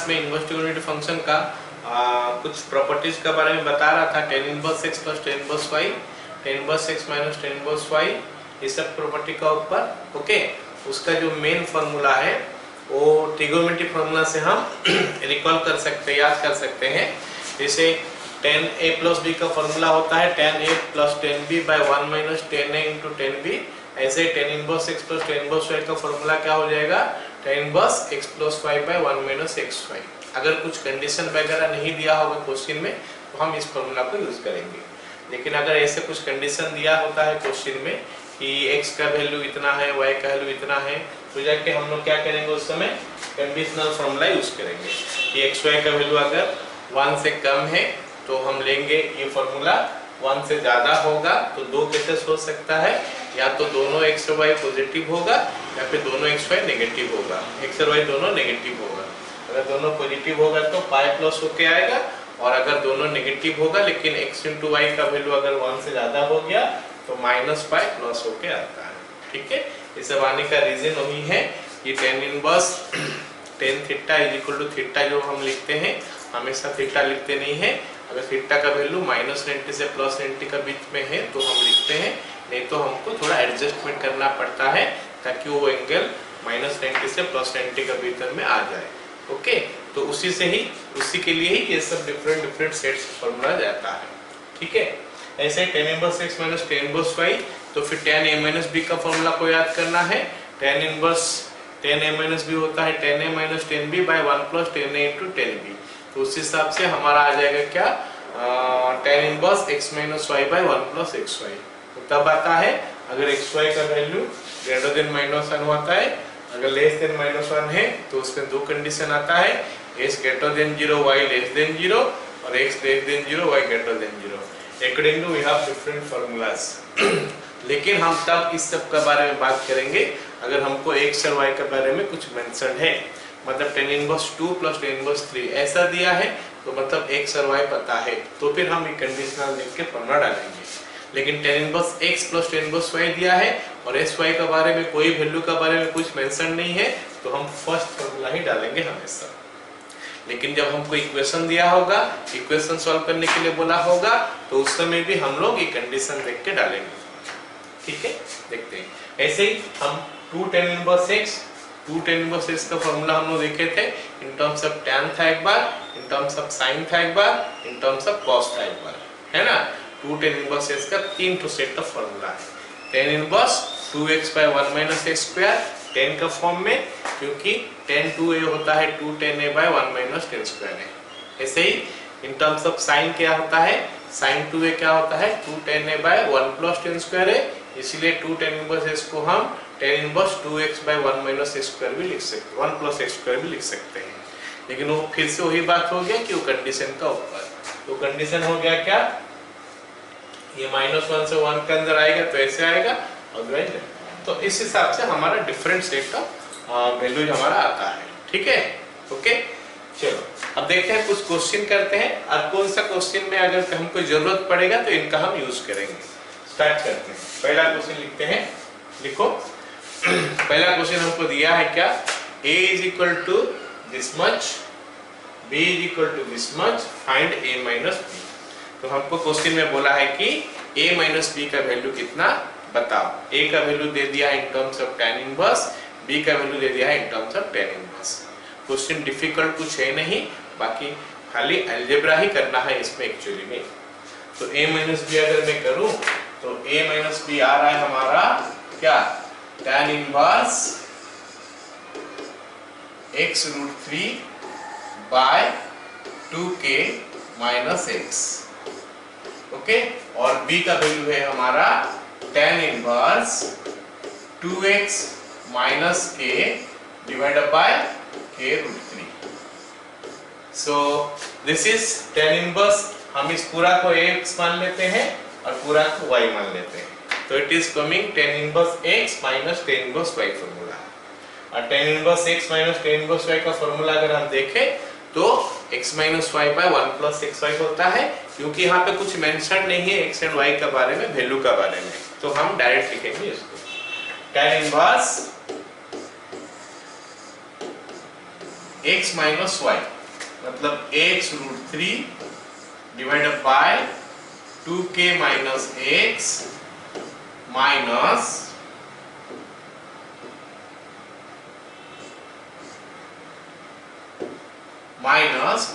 Class में inverse trigonometric function का कुछ प्रॉपर्टीज के बारे में बता रहा था। tan inverse x plus tan inverse y, tan inverse x minus tan inverse y, ये सब प्रॉपर्टी का ऊपर ओके। उसका जो मेन फार्मूला है वो ट्रिगोनोमेट्रिक फार्मूला से हम रिकॉल कर सकते हैं, याद कर सकते हैं। जैसे tan a प्लस b का फार्मूला होता है tan a plus tan b by 1 minus tan a into tan b। ऐसे tan inverse x plus tan inverse y का फार्मूला क्या हो जाएगा, tan inverse x plus y by 1 minus xy। अगर कुछ कंडीशन वगैरह नहीं दिया होगा क्वेश्चन में तो हम इस फार्मूला को यूज करेंगे। लेकिन अगर ऐसे कुछ कंडीशन दिया होता है क्वेश्चन में कि x का वैल्यू इतना है, y का वैल्यू इतना है, तो जाके हम लोग क्या करेंगे उस समय कंडीशनल फार्मूला यूज करेंगे कि xy का वैल्यू अगर 1 से कम है तो हम लेंगे ये फार्मूला, 1 से ज्यादा होगा तो दो केसेस हो सकता है, या तो दोनों x और y पॉजिटिव होगा या फिर दोनों x y नेगेटिव होगा। x और y दोनों नेगेटिव होगा। अगर दोनों पॉजिटिव होगा तो पाई प्लस होके आएगा, और अगर दोनों नेगेटिव होगा लेकिन x इंटू वाई का वैल्यू अगर 1 से ज्यादा हो गया तो माइनस पाई प्लस होके आता है। ठीक है, ये सब आने का रीजन वही है कि tan inverse tan theta is equal to theta जो हम लिखते हैं, हमेशा थीटा लिखते नहीं है। अगर थीटा का वैल्यू माइनस 90 से प्लस 90 का बीच में है तो हम लिखते हैं, नहीं तो हमको थोड़ा एडजस्टमेंट करना पड़ता है ताकि वो एंगल माइनस 90 से प्लस 90 का भीतर में आ जाए। ओके, तो उसी के लिए ही ये सब डिफरेंट सेट्स फॉर्मूला जाता है। ठीक है, ऐसे tan inverse x minus tan inverse y, तो फिर tan a माइनस b का फॉर्मूला को याद करना है। tan inverse tan a minus b होता है tan a minus tan b by 1 plus tan a into tan b। तो उस हिसाब से हमारा आ जाएगा क्या, tan inverse x minus y by 1 plus xy। तो तब आता है अगर xy का वैल्यू ग्रेटर देन माइनस 1 होता है, अगर लेस देन माइनस 1 है तो उसमें दो कंडीशन आता है, x greater than 0 y less than 0 और x less than 0 y greater than 0। According to we have different formulas. लेकिन हम तब इस सब के बारे में बात करेंगे अगर हमको x और y के बारे में कुछ मेंशन है, मतलब tan inverse 2 plus tan inverse 3 ऐसा दिया है तो मतलब x और y पता है, तो फिर हम ये कंडीशनल लिख के फॉर्मूला डालेंगे। लेकिन tan inverse x plus tan inverse y दिया है और sy के बारे में कोई वैल्यू के बारे में कुछ मेंशन नहीं है तो हम फर्स्ट फार्मूला ही डालेंगे हमेशा। लेकिन जब हमको इक्वेशन दिया होगा, इक्वेशन सॉल्व करने के लिए बोला होगा, तो उस समय भी हम लोग ये कंडीशन देख के डालेंगे। ठीक है, देखते हैं। ऐसे ही हम 2 tan इनवर्स x का फॉर्मूला हम लोग देखे थे, इन टर्म्स ऑफ tan था एक बार, इन टर्म्स ऑफ sin था एक बार, इन टर्म्स ऑफ cos था एक बार, है ना। 2 tan इनवर्स x का 3 तो सेट ऑफ फॉर्मूला है। tan inverse 2x by 1 minus x square tan का फॉर्म में, क्योंकि tan 2a होता है 2 tan a by 1 minus tan square है। ऐसे ही इन टर्म्स ऑफ sin क्या होता है, sin 2a क्या होता है 2 tan a by 1 plus tan square है, इसलिए 2 tan इनवर्स x को हम tan inverse 2x by 1 minus x square भी लिख सकते हैं, 1 प्लस x स्क्वायर भी लिख सकते हैं। लेकिन वो फिर से वही बात हो गया कि वो कंडीशन का ऊपर, तो कंडीशन हो गया क्या, ये -1 से 1 के अंदर आएगा तो ऐसे आएगा, अदरवाइज तो इस हिसाब से हमारा डिफरेंट सेट का वैल्यूज हमारा आता है। ठीक है, ओके। चलो अब देखते हैं, कुछ क्वेश्चन करते हैं और कौन सा क्वेश्चन में अगर हमको जरूरत पड़ेगा तो इनका हम यूज करेंगे। स्टार्ट करते हैं। पहला क्वेश्चन लिखते हैं, लिखो। पहला क्वेश्चन हमको दिया है क्या, a is equal to this much, b is equal to this much, find a minus b। तो हमको क्वेश्चन में बोला है कि a माइनस b का वैल्यू कितना बताओ। a का वैल्यू दे दिया in terms of tan inverse, b का वैल्यू दे दिया है in terms of tan inverse. Question difficult कुछ है नहीं, बाकी खाली अलजेब्रा ही करना है इसमें एक्चुअली में। तो a माइनस b अगर मैं करूं तो a माइनस b आ रहा है हमारा क्या, tan inverse x root 3 by 2k minus x। Okay, और b का वैल्यू है हमारा tan inverse 2x minus k divided by k root 3। So this is tan inverse, हम इस पूरा को x मान लेते हैं और पूरा को y मान लेते हैं, तो it is coming tan inverse x minus tan inverse y formula. और tan inverse x minus tan inverse y का फॉर्मूला अगर हम देखें तो x minus y by 1 plus xy होता है, क्योंकि यहाँ पे कुछ मेंशन नहीं है x एंड y के बारे में, वैल्यू के बारे में, तो हम डायरेक्ट लिखेंगे इसको। tan inverse x minus y, मतलब x root 3 divided by 2k minus x minus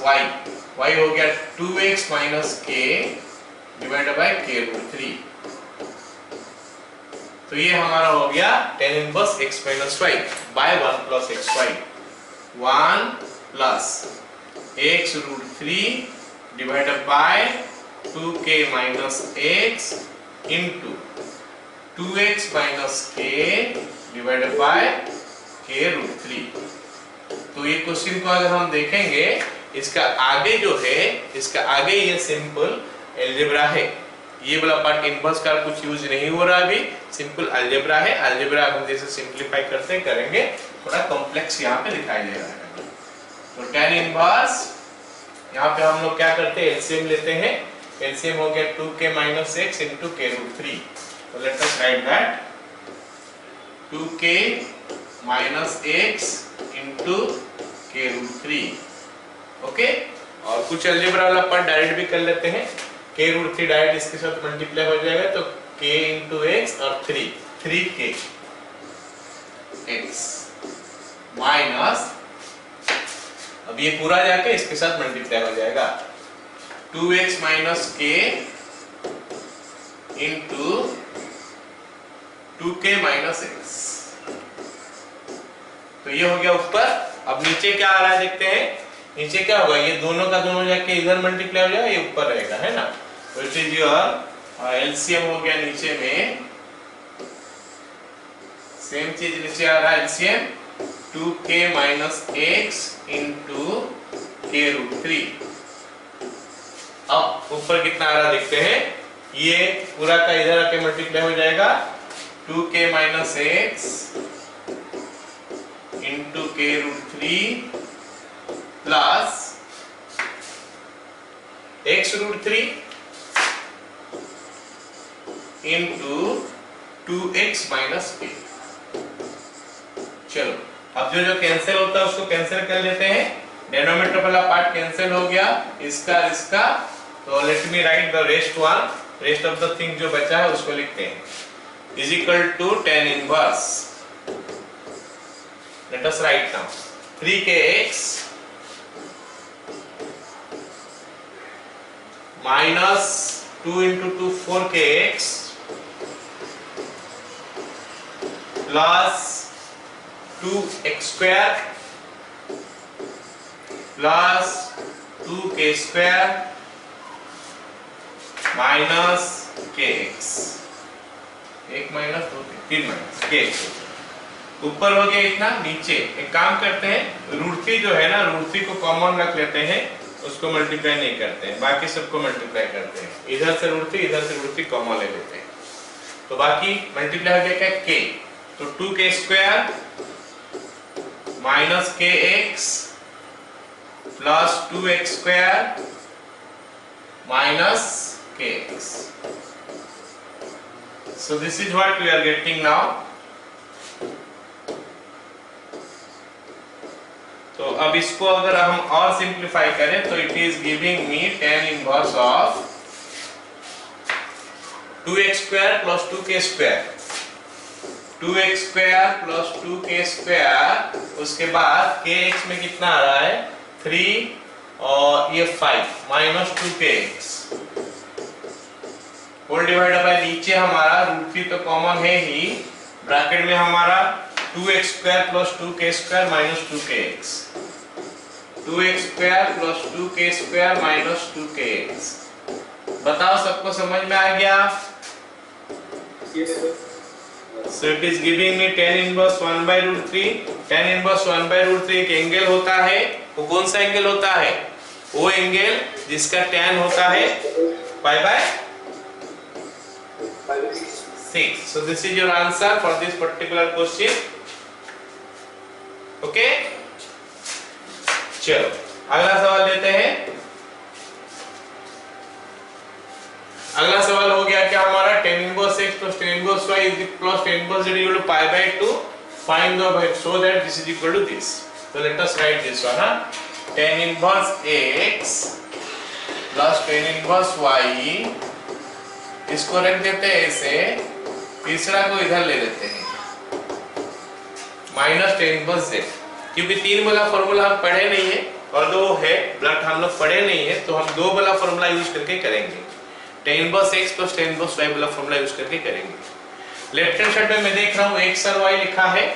y, y हो गया 2x minus k divided by k root 3। तो ये हमारा हो गया tan inverse x minus y by 1 plus x y, 1 प्लस x root 3 divided by 2k minus x into 2x minus k divided by k root 3। तो ये question को अगर हम देखेंगे, इसका आगे जो है, इसका आगे ये सिंपल अलजेब्रा है, ये वाला पार्ट इनवर्स का कुछ यूज नहीं हो रहा, अभी सिंपल अलजेब्रा है। अलजेब्रा हम जैसे सिंपलीफाई करते करेंगे, थोड़ा कॉम्प्लेक्स यहाँ पे दिखाई दे रहा है। तो tan इनवर्स यहाँ पे हम लोग क्या करते हैं, एलसीएम लेते हैं। एलसीएम हो गया 2k minus x into k root 3। तो let us write that 2k minus x into k root 3। Okay, और कुछ अलजेब्रा वाला पार्ट डायरेक्ट भी कर लेते हैं। k रूट 3 डायरेक्ट इसके साथ मल्टीप्लाई हो जाएगा, तो k इंटू x और 3k x माइनस, अब ये पूरा जाके इसके साथ मल्टीप्लाई हो जाएगा, 2x minus k into 2k minus x। तो ये हो गया ऊपर। अब नीचे क्या आ रहा है देखते हैं। नीचे क्या होगा, ये दोनों का दोनों जाके इधर मल्टीप्लाई हो जाएगा, ये ऊपर रहेगा, है ना। तो इट इज योर एलसीएम हो गया नीचे में, सेम चीज नीचे आ रहा है LCM 2k minus x into k root 3। अब ऊपर कितना आ रहा देखते हैं, ये पूरा का इधर आके मल्टीप्लाई हो जाएगा, 2k minus x into k root 3 plus x root 3 into 2x minus k। चलो, अब जो जो कैंसिल होता है उसको कैंसिल कर लेते हैं। डिनोमिनेटर वाला पार्ट कैंसिल हो गया, इसका इसका। तो let me write the rest one, rest of the thing जो बचा है उसको लिखते हैं, is equal to tan inverse, let us write now 3kx minus 2 into 2 4kx plus 2x square plus 2k square minus kx, एक minus 2 3 minus kx। ऊपर हो गया इतना, नीचे एक काम करते हैं, रूट 3 जो है ना, रूट 3 को कॉमन रख लेते हैं, उसको मल्टीप्लाई नहीं करते हैं, बाकी सबको मल्टीप्लाई करते हैं। इधर से रूट 3 इधर से रूट 3 कॉमन ले लेते हैं, तो बाकी मल्टीप्लाई हो गया क्या k, तो 2k square minus kx plus 2x square minus kx। So this is what we are getting now. तो अब इसको अगर हम और सिंप्लीफाई करें तो it is giving me tan inverse of 2x square plus 2k square, 2x square plus 2k square, उसके बाद kx में कितना आ रहा है 3 और ये 5 minus 2kx whole divided by, नीचे हमारा रूट 3 तो कॉमन है ही, ब्रैकेट में हमारा 2x square plus 2k square minus 2kx, 2x square plus 2k square minus 2kx। बताओ सबको समझ में आ गया? So it is giving me tan inverse 1 by root 3. tan inverse 1 by root 3 एक एंगल होता है, वो कौन सा एंगल होता है? वो एंगल जिसका tan होता है pi by 6. So this is your answer for this particular question. Okay? चलो अगला सवाल लेते हैं। अगला सवाल हो गया क्या हमारा, tan inverse x plus tan inverse y is plus tan inverse z equal to pi by 2. Find the so that this is equal to this. तो let us right this one, tan inverse x plus tan inverse y, इसको रख देते हैं ऐसे, तीसरा को इधर ले लेते हैं माइनस tan इनवर्स z, क्योंकि 3 वाला फॉर्मूला हम पढ़े नहीं है और दो है ब्लड हम लोग पढ़े नहीं है, तो हम 2 वाला फॉर्मूला यूज करके करेंगे, tan inverse x plus tan inverse y वाला फॉर्मूला यूज करके करेंगे। लेफ्ट हैंड साइड में मैं देख रहा हूँ x और y लिखा है,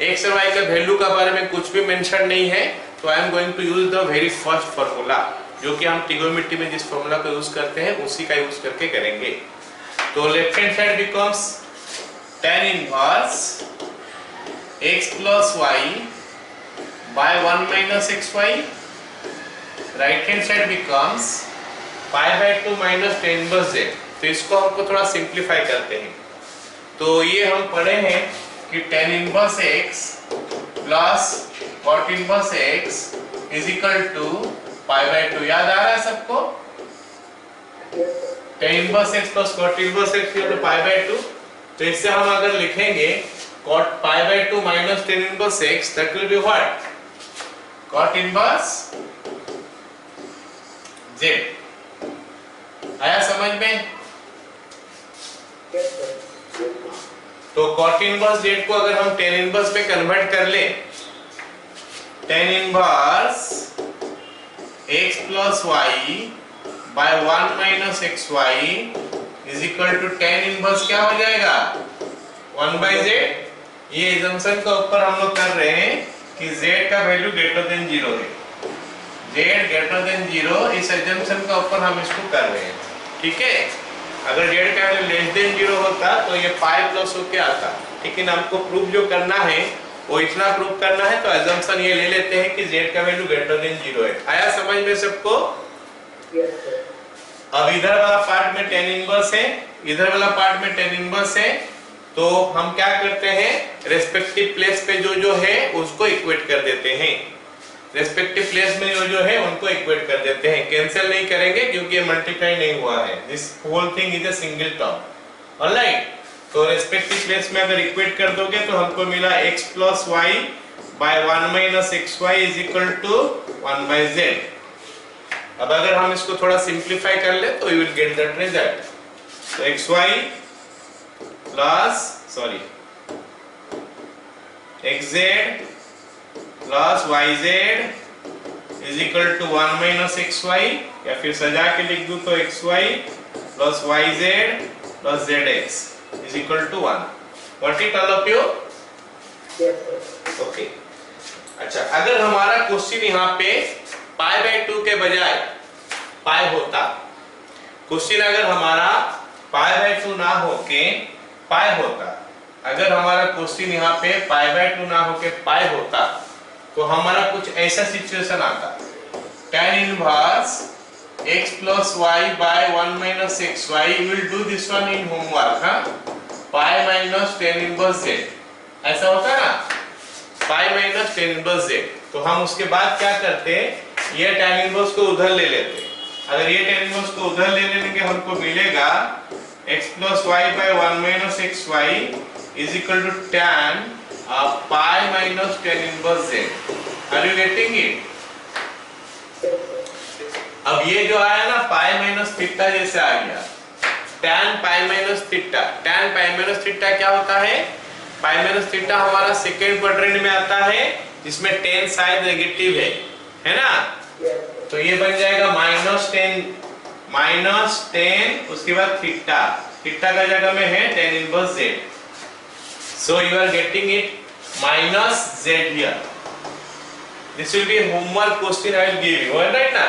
x और y का वैल्यू के बारे में कुछ भी मेंशन नहीं है, तो I am going to use the very first formula, जो कि हम ट्रिगोनोमेट्री में जिस फॉर्मूला को यूज करते हैं उसी का यूज करके करेंगे। तो left hand side becomes tan inverse x plus y by 1 minus xy, right hand side becomes pi by 2 minus tan inverse z। तो इसको हमको थोड़ा सिंप्लीफाई करते हैं, तो ये हम पढ़े हैं कि tan inverse x plus cot inverse x is equal to pi by 2, याद आ रहा है सबको? tan inverse x plus cot inverse x equal to pi by 2, तो इससे हम अगर लिखेंगे cot pi by 2 minus tan inverse x, that will be what? cot inverse z। आया समझ में? तो cot इनवर्स z को अगर हम tan इनवर्स में कन्वर्ट कर ले, tan inverse x plus y by 1 minus xy is equal to tan inverse क्या हो जाएगा? 1 बाय z। ये एजम्पशन के ऊपर हम लोग कर रहे हैं कि z का वैल्यू ग्रेटर देन 0 है, z ग्रेटर देन 0, इस एजम्पशन के ऊपर हम इसको कर रहे हैं, ठीक है? अगर z का वैल्यू लेस देन 0 होता तो ये पाई प्लस होके आता, लेकिन हमको प्रूफ जो करना है वो इतना प्रूफ करना है, तो एजम्पशन ये ले लेते हैं कि z का वैल्यू ग्रेटर देन 0 है। आया समझ में सबको? अब इधर वाला पार्ट में tan इनवर्स है, इधर वाला पार्ट में tan इनवर्स है, तो हम क्या करते हैं, रेस्पेक्टिव प्लेस पे जो जो है उसको इक्वेट कर देते हैं, रेस्पेक्टिव प्लेस में जो है उनको इक्वेट कर देते हैं, कैंसिल नहीं करेंगे क्योंकि ये मल्टीप्लाई नहीं हुआ है, this whole thing is a single term, alright? तो रेस्पेक्टिव प्लेस में अगर इक्वेट कर दोगे तो हमको मिला x plus y by 1 minus xy is equal to 1 by z। अब अगर हम इसको थोड़ा सिंप्लीफाई कर ले तो you will get that result, तो xy plus xz plus yz is equal to 1 minus xy, या फिर सजा के लिख दूं तो xy plus yz plus zx is equal to 1। What it all of you? Okay. अच्छा, अगर हमारा क्वेश्चन यहाँ पे पाई बाय 2 के बजाय पाई होता, क्वेश्चन अगर हमारा पाई बाय 2 ना होके पाई होता, अगर हमारा क्वेश्चन यहाँ पे पाई बाय 2 ना होके पाई होता, तो हमारा कुछ ऐसा सिचुएशन आता, tan inverse x plus y by 1 minus xy, you will do this one in homework, हाँ? Pi minus tan inverse z, ऐसा होता है ना, pi minus tan inverse z। तो हम उसके बाद क्या करते हैं, ये tan इनवर्स को उधर ले लेते हैं, अगर ये tan इनवर्स को उधर ले लेंगे हमको मिलेगा x plus y by 1 minus xy is equal to tan pi minus tan inverse z। Are you getting it? अब ये जो आया ना पाई माइनस थीटा जैसे आ गया, tan pi minus theta, tan pi minus theta क्या होता है? पाई माइनस थीटा हमारा सेकेंड क्वाड्रेंट में आता है, जिसमें tan शायद नेगेटिव है ना, तो ये बन जाएगा माइनस 10 उसके बाद थीटा, थीटा का जगह में है tan inverse z, so you are getting it minus z here. This will be a homework question I will give you, right ना?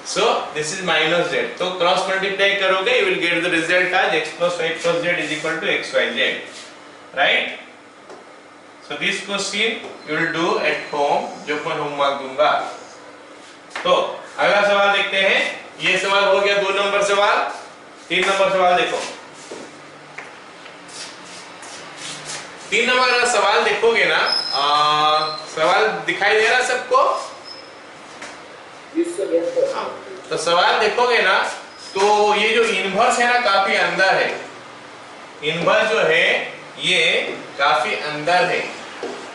So this is minus z, तो क्रॉस मल्टीप्लाई करोगे you will get the result as x plus y plus z is equal to x y z, right? So this question you will do at home, जो मैं homework दूंगा। तो अगला सवाल देखते हैं, ये सवाल हो गया 2 नंबर सवाल। 3 नंबर सवाल देखो, 3 नंबर का सवाल देखोगे ना, सवाल दिखाई दे रहा सबको? हाँ, तो सवाल देखोगे ना, तो ये जो इनवर्स है ना काफी अंदर है, इनवर्स जो है ये काफी अंदर है,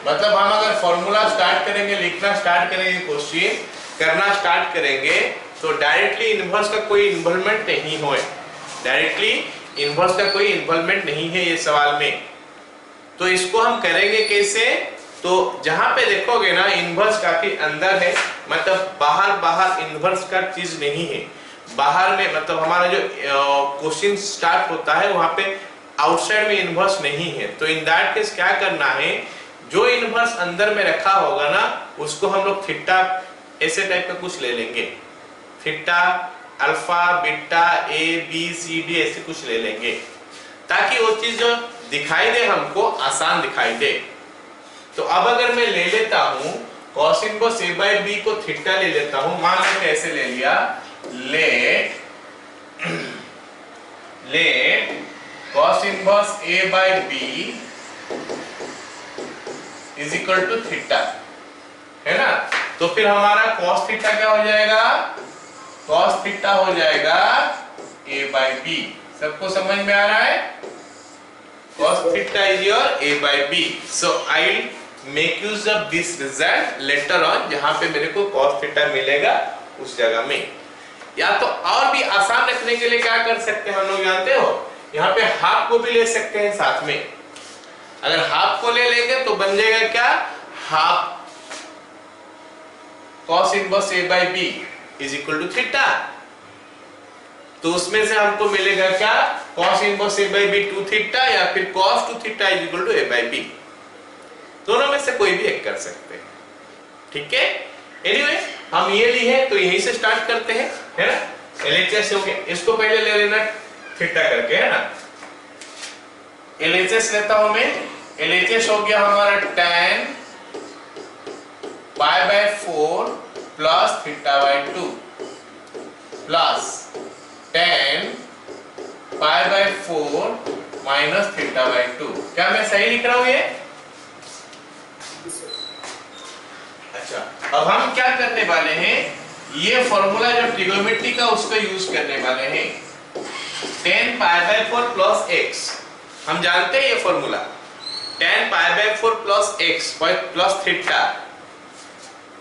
मतलब हम अगर फॉर्मूला स्टार्ट करेंगे, लिखना स्टार्ट करेंगे, क्वेश्चन करना स्टार्ट करेंगे, तो डायरेक्टली इन्वर्स का कोई इन्वॉल्वमेंट नहीं हो, डायरेक्टली इन्वर्स का कोई इन्वॉल्वमेंट नहीं है ये सवाल में। तो इसको हम करेंगे कैसे? तो जहां पे देखोगे ना इन्वर्स काफी अंदर है, मतलब बाहर इन्वर्स का चीज नहीं है, बाहर में मतलब हमारा जो क्वेश्चन स्टार्ट होता है वहां पे आउटसाइड में इन्वर्स नहीं है। तो इन दैट केस क्या करना है, जो इन्वर्स अंदर में रखा होगा ना उसको हम लोग थीटा ऐसे टाइप का कुछ ले लेंगे, theta alpha beta A B C D ऐसे कुछ ले लेंगे, ताकि वो चीज जो दिखाई दे हमको आसान दिखाई दे। तो अब अगर मैं ले लेता हूं cos inverse a by b को थीटा ले लेता हूं, मान लो कैसे ले लिया, let cos inverse a by b is equal to theta, है ना। तो फिर हमारा cos थीटा क्या हो जाएगा, cos थीटा हो जाएगा a by b। सबको समझ में आ रहा है? cos theta is your a by b, so I'll make use of this result later on, जहां पे मेरे को cos theta मिलेगा उस जगह में। या तो और भी आसान रखने के लिए क्या कर सकते हैं हम लोग, जानते हो, यहाँ पे हाफ को भी ले सकते हैं साथ में। अगर हाफ को ले लेंगे तो बन जाएगा क्या, half cos inverse a by b is equal to theta. तो उसमें से हमको मिलेगा क्या, cos inverse a by b 2 theta, या फिर cos 2 theta is equal to a by b। दोनों में से कोई भी एक कर सकते हैं, ठीक है। एनीवे हम ये लिए तो यहीं से स्टार्ट करते हैं, है ना। LHS हो गया, इसको पहले ले लेना थीटा करके, है ना। LHS लेता हूं मैं, LHS हो गया हमारा tan pi by 4 plus theta by 2 plus tan pi by 4 minus theta by 2। क्या मैं सही लिख रहा हूं ये? अच्छा, अब हम क्या करने वाले हैं, ये फॉर्मूला जो ट्रिगोनोमेट्री का उसको यूज करने वाले हैं। tan pi by 4 plus x, हम जानते हैं ये formula, tan pi by 4 plus x plus theta,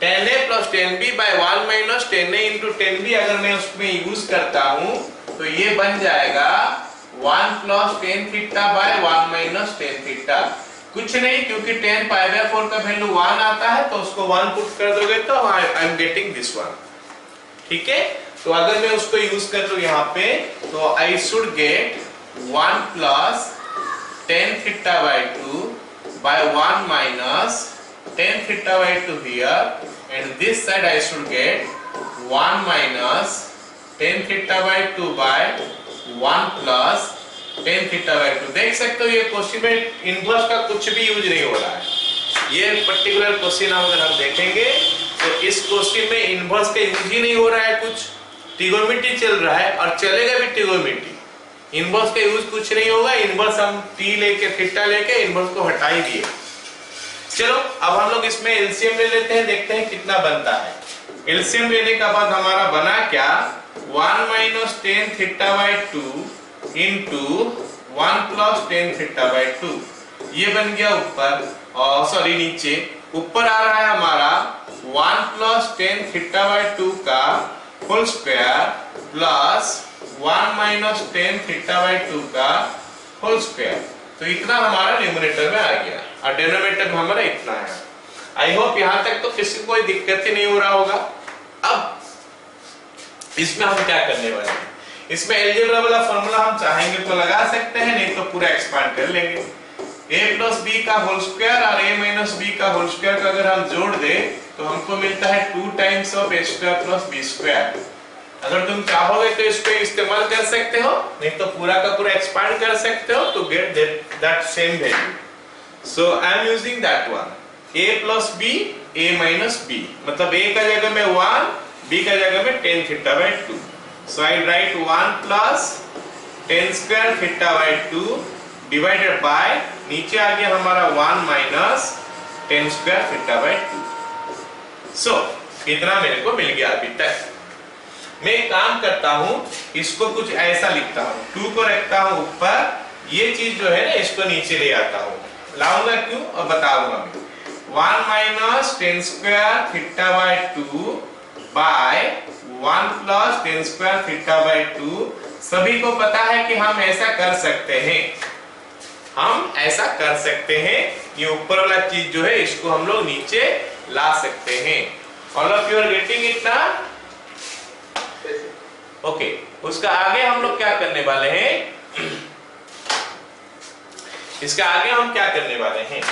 tan a plus tan b by 1 minus tan a into tan b अगर मैं उसमें यूज करता हूं तो ये बन जाएगा 1 plus tan theta bye 1 minus tan theta. कुछ नहीं, क्योंकि tan पाई बाय 4 का वैल्यू 1 आता है तो उसको 1 पुट कर दोगे तो I am getting this one, ठीक है। तो अगर मैं उसको यूज कर लूं यहाँ पे तो I should get 1 plus tan theta by 2 by 1 minus tan theta by 2 here, and this side I should get 1 minus tan theta by 2 by 1 plus tan theta by 2। देख सकते हो ये क्वेश्चन में इनवर्स का कुछ भी यूज नहीं हो रहा है। ये पर्टिकुलर क्वेश्चन अगर हम देखेंगे तो इस क्वेश्चन में इनवर्स का यूज ही नहीं हो रहा है, कुछ ट्रिगोनोमेट्री चल रहा है और चलेगा भी ट्रिगोनोमेट्री। इनवर्स का यूज कुछ नहीं होगा, इनवर्स हम t लेके थीटा लेके इनवर्स को हटा ही दिए। चलो अब हम लोग इसमें एलसीएम ले लेते हैं, देखते हैं कितना बनता है। एलसीएम लेने के बाद हमारा बना क्या, 1 minus tan theta by 2 into 1 plus tan theta by 2। ये बन गया ऊपर, सॉरी नीचे, ऊपर आ रहा है हमारा 1 प्लस tan थीटा बाय 2 का whole square plus 1 minus tan theta by 2 का होल स्क्वायर। तो इतना हमारा न्यूमरेटर में आ गया और डिनोमिनेटर में हमारा इतना है। आई होप यहां तक तो किसी को कोई दिक्कत ही नहीं हो रहा होगा। अब इसमें हम क्या करने वाले हैं, इसमें अलजेब्रा वाला फार्मूला हम चाहेंगे तो लगा सकते हैं, नहीं तो पूरा एक्सपांड कर लेंगे। a प्लस b का होल स्क्वायर और a माइनस b का होल स्क्वायर का अगर हम जोड़ दें तो हमको मिलता है 2 times of a square plus b square. अगर तुम चाहोगे तो इसको इस्तेमाल कर सकते हो, नहीं तो पूरा का पूरा एक्सपांड कर सकते हो to get that same value. So I am using that one, a plus b, a minus b, मतलब a का जगह में 1, b का जगह में tan theta by 2. So I write 1 plus tan square theta by 2 divided by, नीचे आ गया हमारा 1 minus tan square theta by 2. So इतना मेरे को मिल गया अभी तक। मैं एक काम करता हूं, इसको कुछ ऐसा लिखता हूं, 2 को रखता हूं ऊपर, ये चीज जो है ना इसको नीचे ले आता हूं। लाऊंगा क्यों और बताऊंगा मैं। 1 minus tan square theta by 2 by 1 plus tan square theta by 2। सभी को पता है कि हम ऐसा कर सकते हैं, हम ऐसा कर सकते हैं। ये ऊपर वाला चीज जो है इसको हम लोग नीचे ला सकते हैं। All of you are getting it ना? ओके, उसका आगे हम लोग क्या करने वाले हैं, इसका आगे हम क्या करने वाले हैं,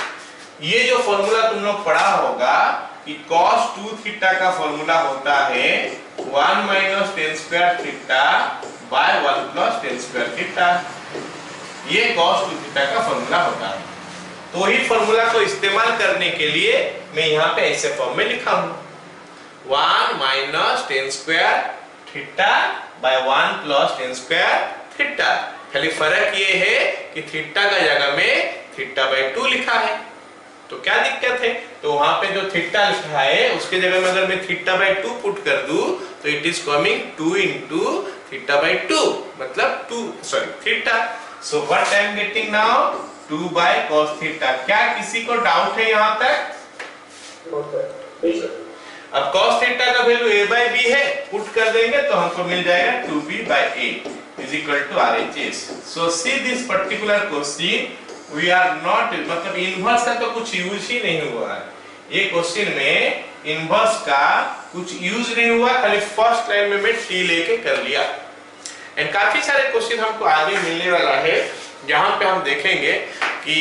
ये जो फॉर्मूला तुम लोग पढ़ा होगा कि cos 2 थीटा का फॉर्मूला होता है 1 minus tan square theta bye 1 plus tan square theta. ये cos 2 थीटा का फॉर्मूला होता है। तो ही फॉर्मूला को इस्तेमाल करने के लिए मैं यहाँ पे ऐसे फॉर्म में लिखा हूँ 1 minus tan square theta bye 1 plus tan square theta. खाली फर्क ये है कि थीटा का जगह में थीटा बाय 2 लिखा है। तो क्या दिक्कत है, तो वहां पे जो थीटा लिखा है उसके जगह में अगर मैं थीटा बाय 2 पुट कर दूं तो it is coming 2 into theta by 2, मतलब 2 sorry theta. So what I am getting now 2 by cos theta. क्या किसी को डाउट है यहाँ तक? अब cos थीटा का वैल्यू a बाय b है, पुट कर देंगे तो हमको मिल जाएगा 2b by a is equal to RHS. So see this particular question we are not, मतलब इनवर्स का तो कुछ यूज ही नहीं हुआ है। ये क्वेश्चन में इनवर्स का कुछ यूज नहीं हुआ, खाली फर्स्ट लाइन में मैं t लेके कर लिया। एंड काफी सारे क्वेश्चन हमको आगे मिलने वाला है जहां पे हम देखेंगे कि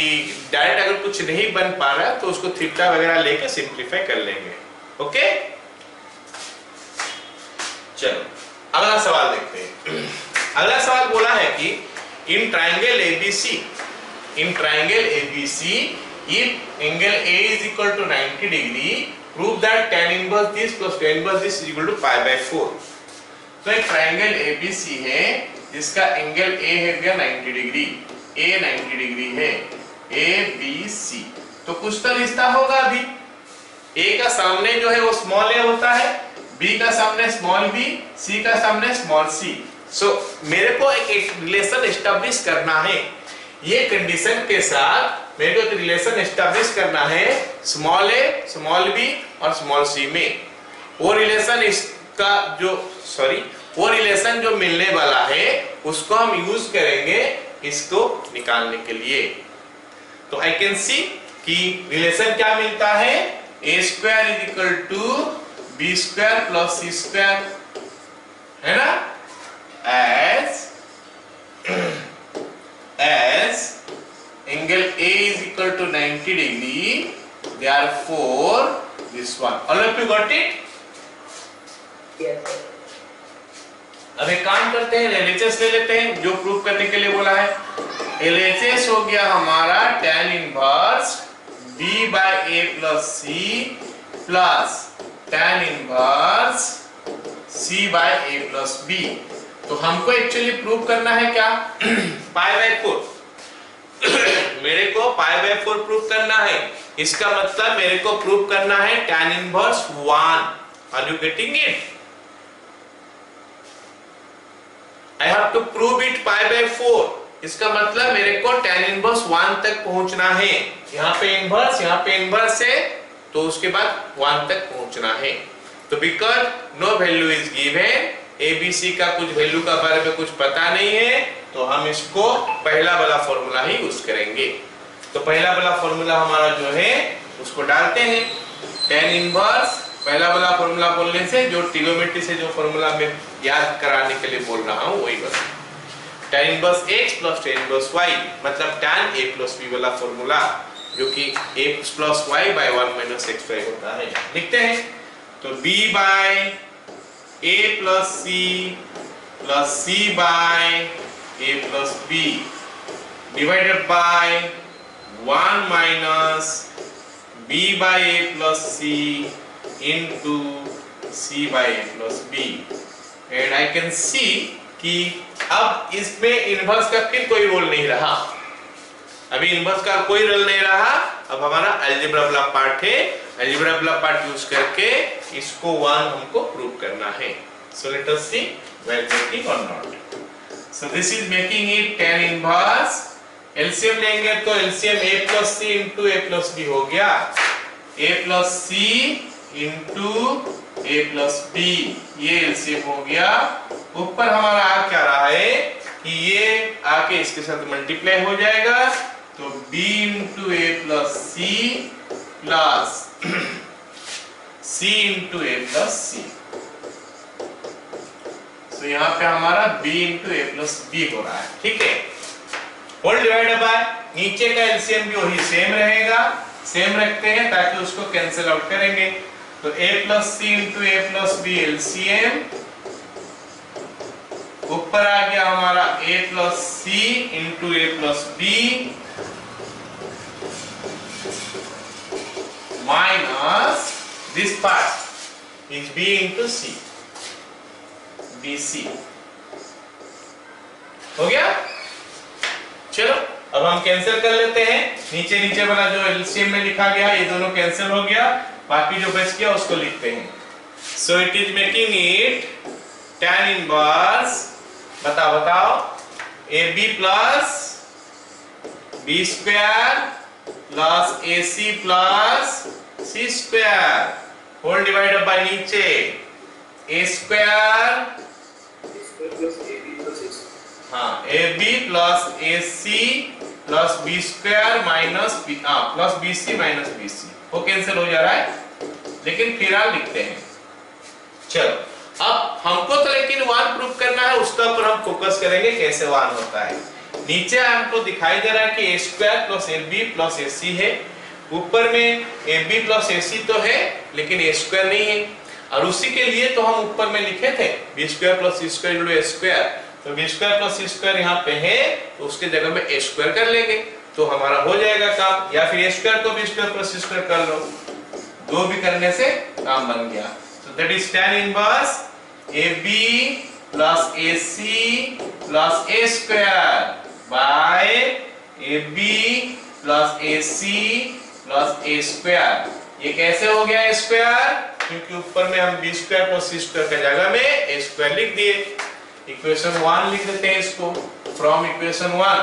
डायरेक्ट अगर कुछ नहीं बन पा रहा है तो उसको थीटा वगैरह लेके सिंपलीफाई कर लेंगे। ओके, चलो अगला सवाल देखते हैं। अगला सवाल बोला है कि in triangle ABC, in triangle ABC, if angle A is equal to 90 degree, prove that tan inverse this plus tan inverse this is equal to pi by 4। तो एक ट्राइंगल ABC है जिसका एंगल A है भैया 90 degree, A 90 degree है, ABC। तो कुछ तो रिश्ता होगा अभी। A का सामने जो है वो स्मॉल a होता है, B का सामने स्मॉल b, C का सामने स्मॉल c। सो मेरे को एक रिलेशन एस्टैब्लिश करना है। ये कंडीशन के साथ मेरे को एक रिलेशन एस्टैब्लिश करना है स्मॉल a, स्मॉल b और स्मॉल c में। वो रिलेशन इसका वो रिलेशन जो मिलने वाला है उसको हम यूज करेंगे इसको निकालने के लिए। तो आई कैन सी कि रिलेशन क्या मिलता है, a square is equal to b square plus c square, है ना। as angle A is equal to 90 degree, therefore this one. All of you got it? Yes sir. अब एक काम करते हैं, LHS ले लेते हैं जो प्रूव करने के लिए बोला है। LHS हो गया हमारा tan inverse B by A plus C plus tan inverse C by A plus B। तो हमको एक्चुअली प्रूव करना है क्या, पाई बाय 4। मेरे को पाई बाय 4 प्रूव करना है। इसका मतलब मेरे को प्रूव करना है tan inverse 1। Are you getting it? I have to prove it pi by 4। इसका मतलब मेरे को tan इनवर्स 1 तक पहुंचना है। यहाँ पे इनवर्स है तो उसके बाद 1 तक पहुंचना है। तो because no value is given, ABC का कुछ वैल्यू का बारे में कुछ पता नहीं है, तो हम इसको पहला वाला फॉर्मूला ही यूज करेंगे। तो पहला वाला फॉर्मूला हमारा जो है उसको डालते हैं। tan इनवर्स पहला वाला फॉर्मूला बोलने से जो ट्रिग्नोमेट्री से जो फॉर्मूला मैं याद कराने के लिए बोल रहा हूँ वही बस tan inverse x plus tan inverse y, मतलब tan a प्लस b वाला फॉर्मूला जो कि x plus y by 1 minus x होता है। लिखते हैं तो b by a plus c by a plus b divided by 1 minus b by a plus c into c by a plus b। and I can see कि अब इसमें inverse का फिर कोई रोल नहीं रहा। अभी इनवर्स का कोई रोल नहीं रहा। अब हमारा अलजेब्रा वाला पार्ट है, अलजेब्रा वाला पार्ट यूज करके इसको 1 हमको प्रूव करना है। So let us see whether making or not. So this is making it tan inverse। LCM लेंगे तो LCM a plus c into a plus b हो गया। a plus c into A plus b, ये LCM हो गया। ऊपर हमारा आ क्या रहा है कि ये आके इसके साथ मल्टीप्लाई हो जाएगा, तो b इंटू ए plus C plus c into ए प्लस सी। तो यहाँ पे हमारा b इंटू ए प्लस बी हो रहा है, ठीक है। होल डिवाइडेड बाय नीचे का एलसीएम भी वही सेम रहेगा, सेम रखते हैं ताकि उसको कैंसिल आउट करेंगे। तो a plus c into A plus b LCM, ऊपर आ गया हमारा a plus c into A plus b minus this part is b into c, bc हो गया। चलो अब हम कैंसिल कर लेते हैं, नीचे नीचे वाला जो एलसीएम में लिखा गया ये दोनों कैंसिल हो गया, बाकी जो बच गया उसको लिखते हैं। So it is making it tan inverse, बताओ ab plus b square plus ac प्लस c square whole divided by नीचे a स्क्वायर, हाँ ab plus ac plus b square minus plus bc minus bc, वो cancel हो जा रहा है, लेकिन फिलहाल लिखते हैं। चलो अब हमको तो लेकिन 1 प्रूफ करना है, उसका ऊपर हम फोकस करेंगे कैसे 1 होता है। नीचे हमको दिखाई दे रहा है कि a square plus ab plus ac है, ऊपर में ab प्लस ac तो है लेकिन a स्क्वायर नहीं है, और उसी के लिए तो हम ऊपर में लिखे थे b square plus c square equal to a square, तो b square plus c square यहाँ पे है तो उसके जगह में a स्क्वायर कर लेंगे तो हमारा हो जाएगा काम, या फिर a स्क्वायर को b square plus c square कर लो, दो भी करने से काम बन गया। तो that is tan inverse ab plus ac plus a square by ab plus ac plus a square. ये कैसे हो गया a स्क्वायर, क्योंकि ऊपर में हम b square plus c square की जगह में a स्क्वायर लिख दिए। इक्वेशन 1 लिख देते हैं इसको, from equation 1,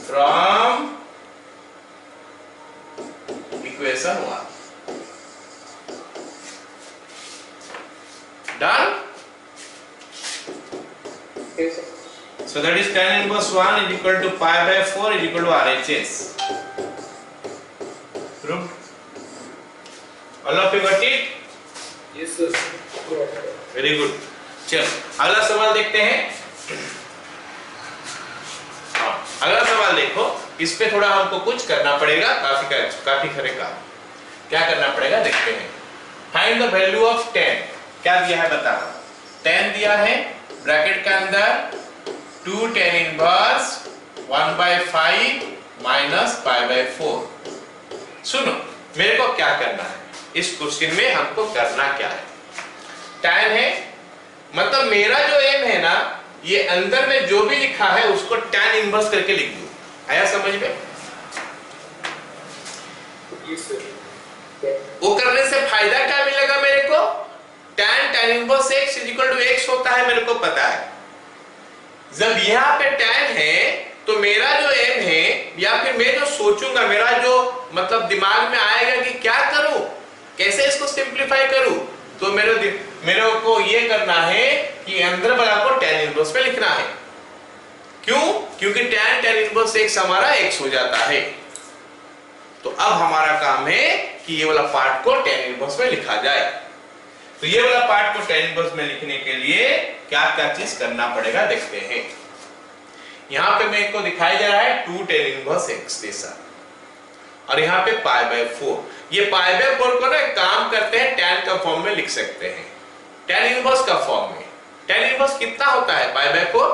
from equation 1 done. So that is tan inverse 1 is equal to pi by 4 is equal to RHS. Proved? All of you got it? Yes sir. Very good. चलो अगला सवाल देखते हैं। अगला सवाल देखो, इस पे थोड़ा हमको कुछ करना पड़ेगा, काफी करेगा, क्या करना पड़ेगा देखते हैं। Find the value of tan, क्या दिया है बता। tan दिया है ब्रैकेट के अंदर 2 tan इनवर्स 1/5 माइनस π/4। सुनो मेरे को क्या करना है, इस क्वेश्चन में हमको करना क्या है। tan है मतलब मेरा जो एम है ना, ये अंदर में जो भी लिखा है उसको tan इनवर्स करके लिख दूं, आया समझ में। वो करने से फायदा क्या मिलेगा मेरे को, tan inverse x equal to x होता है, मेरे को पता है। जब यहाँ पे tan है तो मेरा जो एम है या फिर मैं जो सोचूंगा, मेरा जो मतलब दिमाग में आएगा कि क्या करूं, कैसे इसको सिंप्लीफाई करूं, तो मेरे को ये करना है कि अंदर वाला को tan इनवर्स में लिखना है। क्यों, क्योंकि tan इनवर्स x हमारा x हो जाता है। तो अब हमारा काम है कि ये वाला पार्ट को tan इनवर्स में लिखा जाए। तो ये वाला पार्ट को tan इनवर्स में लिखने के लिए क्या क्या चीज करना पड़ेगा देखते हैं। यहाँ पे मेरे को दिखाई दे रहा है 2 tan इनवर्स x जैसा, और यहाँ पे π/4। ये π/4 को ना काम करते हैं tan का फॉर्म में लिख सकते हैं, tan इनवर्स का फॉर्म में। tan इनवर्स कितना होता है π/4,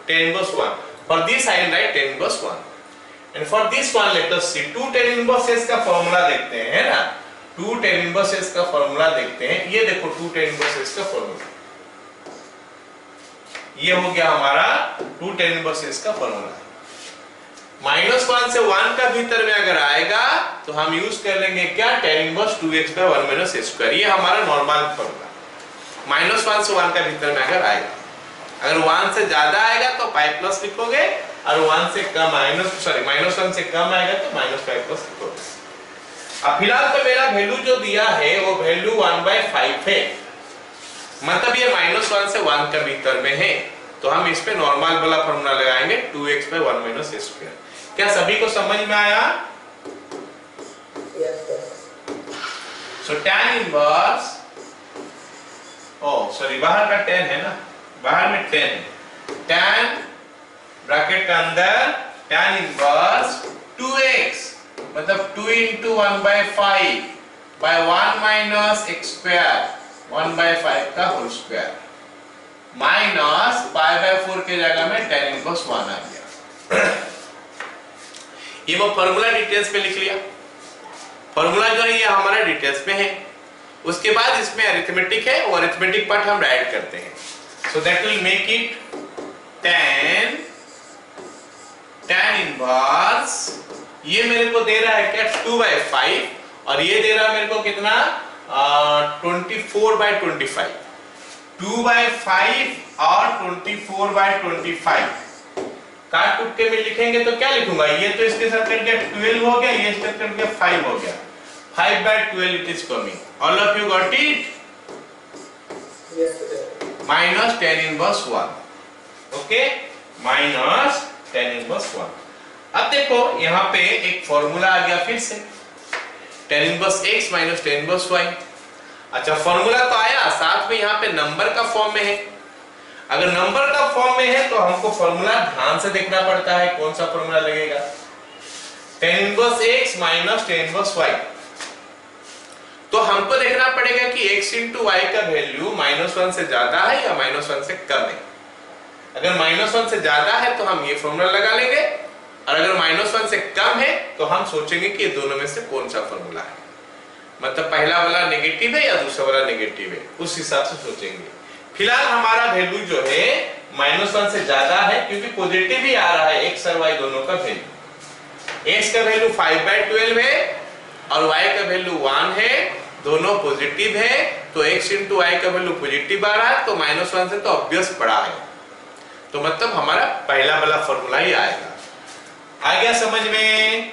tan inverse 1। For this I will write tan inverse 1 and for this one let us see 2 tan inverse s का फार्मूला देखते हैं, है ना। 2 tan इनवर्स s का फार्मूला देखते हैं, ये देखो 2 tan इनवर्स s का फार्मूला, ये हो गया हमारा 2 tan इनवर्स s का फार्मूला। -1 से 1 का भीतर में अगर आएगा तो हम यूज कर लेंगे क्या, tan inverse 2x by 1 minus a square. ये हमारा नॉर्मल फार्मूला। -1 से 1 का भीतर में अगर आएगा, अगर 1 से ज्यादा आएगा तो पाई प्लस लिखोगे, और 1 से कम -1 से कम आएगा तो -5 प्लस लिखोगे। अब फिलहाल तो मेरा वैल्यू जो दिया है वो वैल्यू 1/5 है, मतलब ये -1 से 1 के भीतर में है, तो हम इस पे नॉर्मल वाला फॉर्मूला लगाएंगे 2x/1 - a²। क्या सभी को समझ में आया? Yes, sir. सो tan इनवर्स, सॉरी बाहर का tan है ना, बाहर में 10 है, tan ब्रैकेट के अंदर tan इनवर्स 2x मतलब 2 × 1/5 by 1 - x², 1/5 का होल स्क्वायर माइनस π/4 के जगह में tan इनवर्स 1 आ गया। ये वो फॉर्मूला डिटेल्स में लिख लिया। फॉर्मूला जो है ये हमारा डिटेल्स में है। उसके बाद इसमें अरिथमेटिक है, और अरिथमेटिक पार्ट हम राइट करते हैं। So that will make it tan inverse, ये मेरे को दे रहा है क्या 2/5, और ये दे रहा है मेरे को कितना 24/25, 2/5 और 24/25 काट कुट के में लिखेंगे तो क्या लिखूंगा, ये तो इसके साथ कट गया 12 हो गया, ये इसके साथ कट गया 5 हो गया, 5/12 it is coming. All of you got it? Yes, sir. Minus tan inverse 1, okay, minus tan inverse 1। अब देखो यहाँ पे एक फॉर्मूला आ गया फिर से, tan inverse x minus tan inverse y। अच्छा फॉर्मूला तो आया, साथ में यहाँ पे नंबर का फॉर्म में है। अगर नंबर का फॉर्म में है तो हमको फॉर्मूला ध्यान से देखना पड़ता है, कौन सा फॉर्मूला लगेगा, tan inverse x minus tan inverse y। तो हमको देखना पड़ेगा कि x × y का वैल्यू -1 से ज्यादा है या -1 से कम है। अगर -1 से ज्यादा है तो हम ये फॉर्मूला लगा लेंगे, और अगर -1 से कम है तो हम सोचेंगे कि ये दोनों में से कौन सा फॉर्मूला है, मतलब पहला वाला नेगेटिव है या दूसरा वाला नेगेटिव है, उस हिसाब से सोचेंगे। फिलहाल हमारा वैल्यू जो है -1 से ज्यादा है, क्योंकि पॉजिटिव ही आ रहा है x और y दोनों का वैल्यू। x का वैल्यू 5/12 है और y का वैल्यू 1 है, दोनों पॉजिटिव है, तो x × y का वैल्यू पॉजिटिव आ रहा है, तो -1 से तो ऑब्वियस बड़ा है, तो मतलब हमारा पहला वाला फॉर्मूला ही आएगा। आ गया समझ में?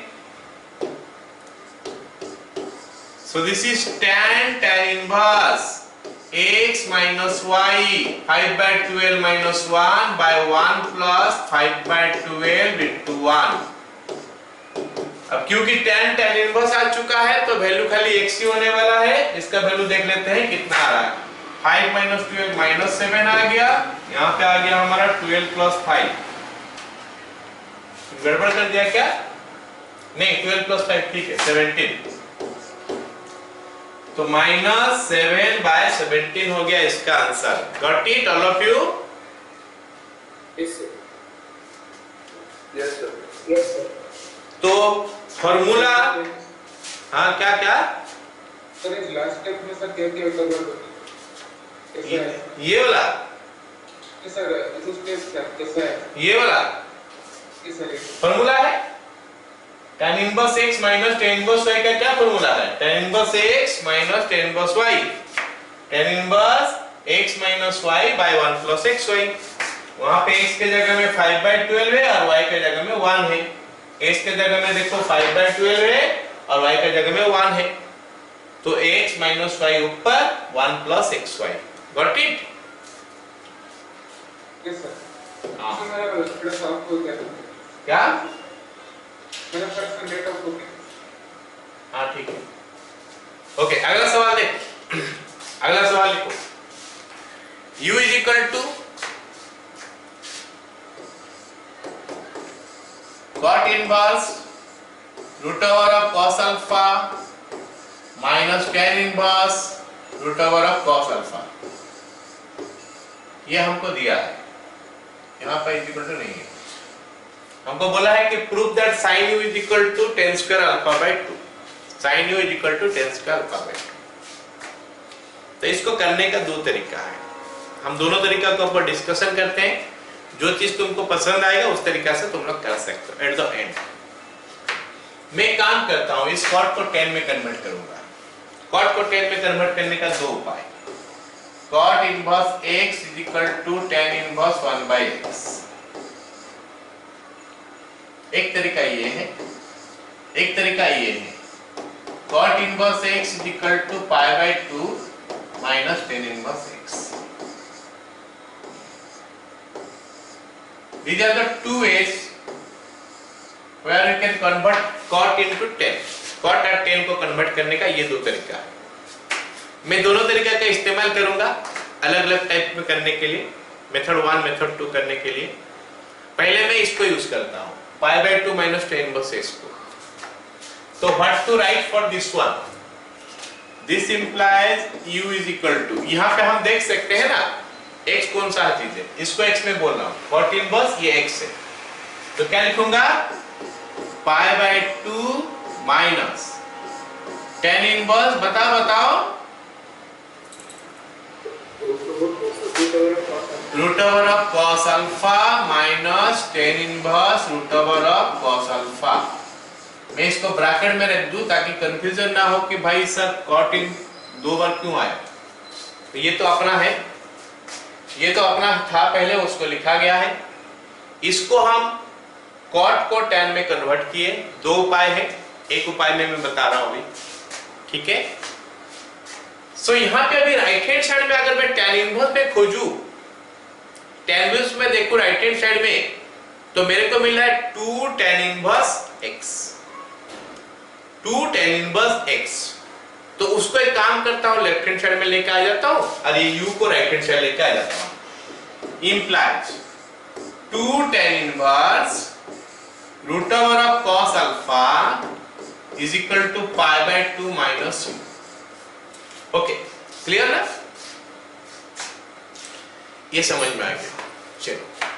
So this is tan inverse x minus y 5/12 minus 1 by 1 plus 5/12 into 1। अब क्योंकि tan इनवर्स आ चुका है तो वैल्यू खाली x ही होने वाला है। इसका वैल्यू देख लेते हैं कितना आ रहा है, 5 - 12 -7 आ गया, यहाँ पे आ गया हमारा 12 + 5। गड़बड़ कर दिया क्या? नहीं, 12 + 5 ठीक है, 17। तो -7/17 हो गया इसका answer. Got it all of you? Yes, sir. Yes, sir. Yes, sir. तो फॉर्मूला, हाँ क्या क्या सर इस लास्ट स्टेप में सर क्या क्या कवर होगा? कैसा है? ये वाला, सर इस स्टेप क्या कैसा है? ये वाला इस सर फॉर्मूला है tan inverse x minus tan inverse y का क्या फॉर्मूला है? tan inverse x minus tan inverse y, tan inverse x minus y by 1 plus xy। वहां पे x के जगह में 5/12 है और y के जगह में 1 है। x के जगह में देखो 5/12 है और y के जगह में 1 है, तो x माइनस y ऊपर 1 plus xy। Got it? Yes sir. हाँ। तो मेरा थोड़ा सा ऑफ हो गया क्या? मेरा फर्स्ट डेट ऑफ हो गया। हाँ ठीक है, ओके। अगला सवाल देख, अगला सवाल लिखो, u is equal to cot inverse root over of cos alpha minus tan inverse root over of cos alpha. ये हमको दिया है, यहाँ पर इज इक्वल टू नहीं है। हमको बोला है कि prove that sin u is equal to tan square alpha by 2। sin u is equal to tan square alpha by 2। तो इसको करने का दो तरीका है, हम दोनों तरीका के ऊपर डिस्कशन करते हैं। जो चीज तुमको पसंद आएगा उस तरीका से तुम लोग कर सकते हो। एट द एंड मैं काम करता हूं, इस cot को tan में कन्वर्ट करूंगा। cot को tan में कन्वर्ट करने का दो उपाय, cot inverse x is equal to tan inverse 1/x। एक तरीका ये है, एक तरीका ये है। cot inverse x is equal to pi by 2 minus tan inverse x. These are the two ways where you can convert cot into tan. cot और tan को कन्वर्ट करने का ये दो तरीका है। मैं दोनों तरीका का इस्तेमाल करूंगा अलग अलग टाइप में करने के लिए, मेथड 1 मेथड 2 करने के लिए। पहले मैं इसको यूज करता हूं, pi by 2 minus tan inverse x को। तो what to write for this one? This implies u is equal to, यहां पे हम देख सकते हैं ना x कौन सा चीज है, इसको x में बोल रहा हूं, cot इनवर्स ये x है, तो क्या लिखूंगा? Pi by 2 minus tan inverse, बताओ root over of cos alpha minus tan inverse root over of cos alpha. मैं इसको ब्रैकेट में रख दूं ताकि कंफ्यूजन ना हो कि भाई सर cot इन दो बार क्यों आया। तो ये तो अपना है, ये तो अपना था पहले, उसको लिखा गया है। इसको हम cot को tan में कन्वर्ट किए, दो उपाय है, एक उपाय में मैं बता रहा हूं अभी, ठीक है। सो यहां पे अभी राइट हैंड साइड में अगर मैं tan इनवर्स में खोजूं, tan इनवर्स में देखो राइट हैंड साइड में, तो मेरे को मिल रहा है 2 tan inverse x, 2 tan inverse x। तो उसको एक काम करता हूं, लेफ्ट हैंड साइड में लेके आ जाता हूं और ये u को राइट हैंड साइड लेके आ जाता हूं। Implies 2 tan inverse root over of cos alpha is equal to pi by 2 minus u। Okay, clear ना? ये समझ में आ गया। चलो,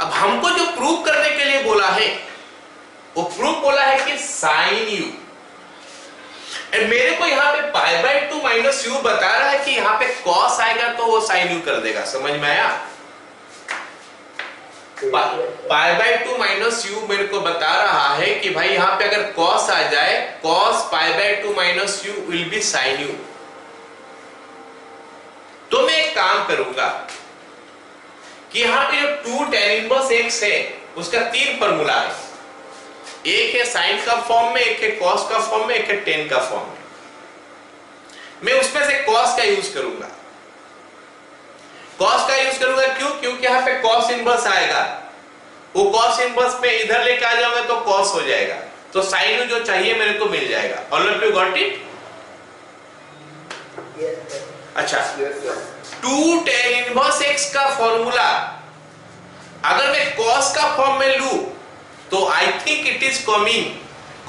अब हमको जो प्रूव करने के लिए बोला है, वो प्रूफ बोला है कि साइन u, एंड मेरे को यहाँ पे पाई बाय 2 माइनस u बता रहा है कि यहाँ पे cos आएगा तो वो साइन u कर देगा। समझ में आया? पाई बाय 2 माइनस u मेरे को बता रहा है कि भाई यहाँ पे अगर cos आ जाए, cos pi by 2 minus u will be sine u। तो मैं एक काम करूंगा कि यहाँ पे जो 2 tan इनवर्स x है उसका 3 फॉर्मूला है, एक है साइन का फॉर्म में, एक है cos का फॉर्म में, एक है tan का फॉर्म में। मैं उसमें से cos का यूज करूंगा, cos का यूज करूंगा क्यों? क्योंकि यहाँ पे cos इनवर्स आएगा, वो cos इनवर्स में इधर लेके आ जाऊंगा तो cos हो जाएगा, तो sin u जो चाहिए मेरे को मिल जाएगा। All of you got it? अच्छा, 2 tan इनवर्स x का फॉर्मूला अगर मैं cos का फॉर्म में लूं तो I think it is coming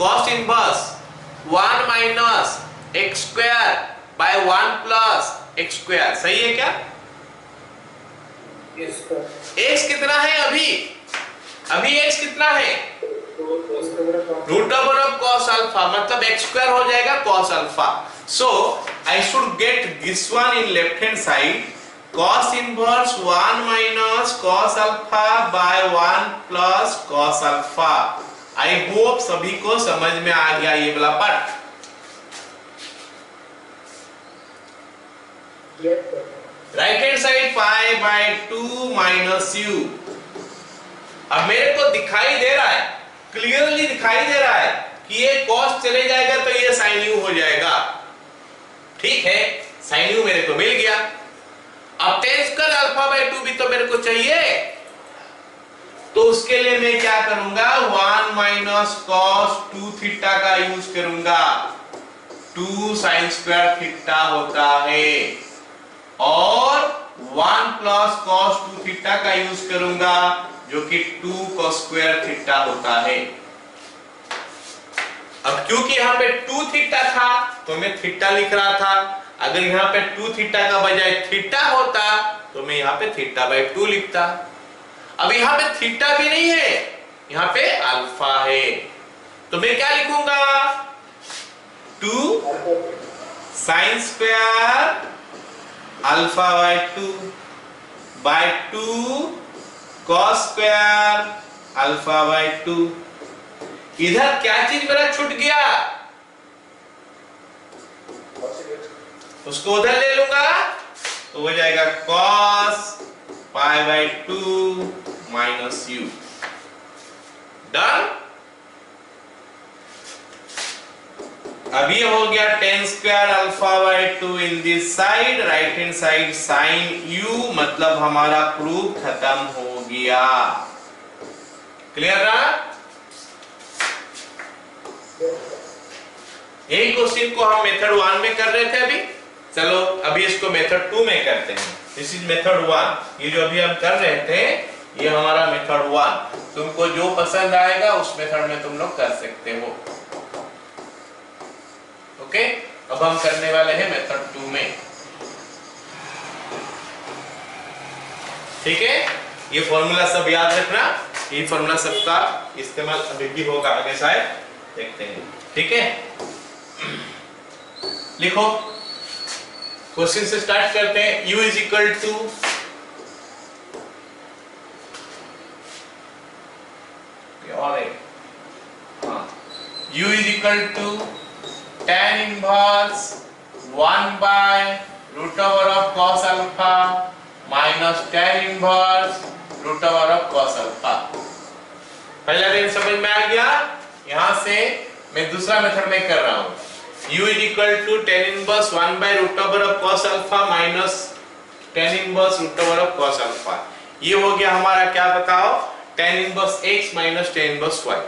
cos inverse 1 minus x square by 1 प्लस x स्क्वायर। सही है क्या? Yes, sir. x कितना है अभी? अभी x कितना है? Root over of cos alpha, मतलब x स्क्वायर हो जाएगा cos alpha. So I should get this one in left hand side, cos inverse 1 minus cos alpha by 1 plus cos alpha। I hope सभी को समझ में आ गया ये वाला part. Yes, sir. Right hand side pi by 2 minus u। अब मेरे को दिखाई दे रहा है, क्लियरली दिखाई दे रहा है कि ये cos चले जाएगा तो ये sin u हो जाएगा। ठीक है, sin u मेरे को मिल गया। अब tan स्क्वायर अल्फा बाय 2 भी तो मेरे को चाहिए, तो उसके लिए मैं क्या करूंगा? 1 माइनस cos 2 थीटा का यूज करूंगा। 2 sin स्क्वायर थीटा होता है, और 1 प्लस cos 2 थीटा का यूज करूंगा जो कि 2 cos स्क्वायर थीटा होता है। अब क्योंकि यहाँ पे 2 थीटा था तो मैं थीटा लिख रहा था, अगर यहाँ पे 2 थीटा का बजाय थीटा होता तो मैं यहाँ पे थीटा बाय 2 लिखता। अब यहाँ पे थीटा भी नहीं है, यहाँ पे अल्फा है, तो मैं क्या लिखूंगा? 2 sine square alpha by 2 by 2 cos square alpha by 2। इधर क्या चीज मेरा छूट गया? उसको उधर ले लूंगा तो हो जाएगा cos pi by 2 minus u। Done? अब ये हो गया tan square alpha by 2 in this side, right hand side sin u, मतलब हमारा प्रूफ खत्म हो गया। क्लियर रहा? यही क्वेश्चन को हम मेथड 1 में कर रहे थे अभी। चलो अभी इसको मेथड 2 में करते हैं। This is method 1। ये जो अभी हम कर रहे थे ये हमारा मेथड 1। तुमको जो पसंद आएगा उस मेथड में तुम लोग कर सकते हो। ओके, अब हम करने वाले हैं मेथड 2 में। ठीक है, ये फॉर्मूला सब याद रखना। ये फॉर्मूला सबका इस्तेमाल अभी भी होगा आगे, शायद देखते हैं। ठीक है, लिखो। क्वेश्चन से स्टार्ट करते हैं। u is equal to u is equal to tan inverse 1 by root over of cos alpha minus tan inverse root over of cos alpha. पहला रेंज समझ में आ गया। यहां से मैं दूसरा मेथड में कर रहा हूं। u is equal to tan inverse 1 by root over of cos alpha minus tan inverse root over of cos alpha. ये हो गया हमारा, क्या बताओ, tan inverse x minus tan inverse y।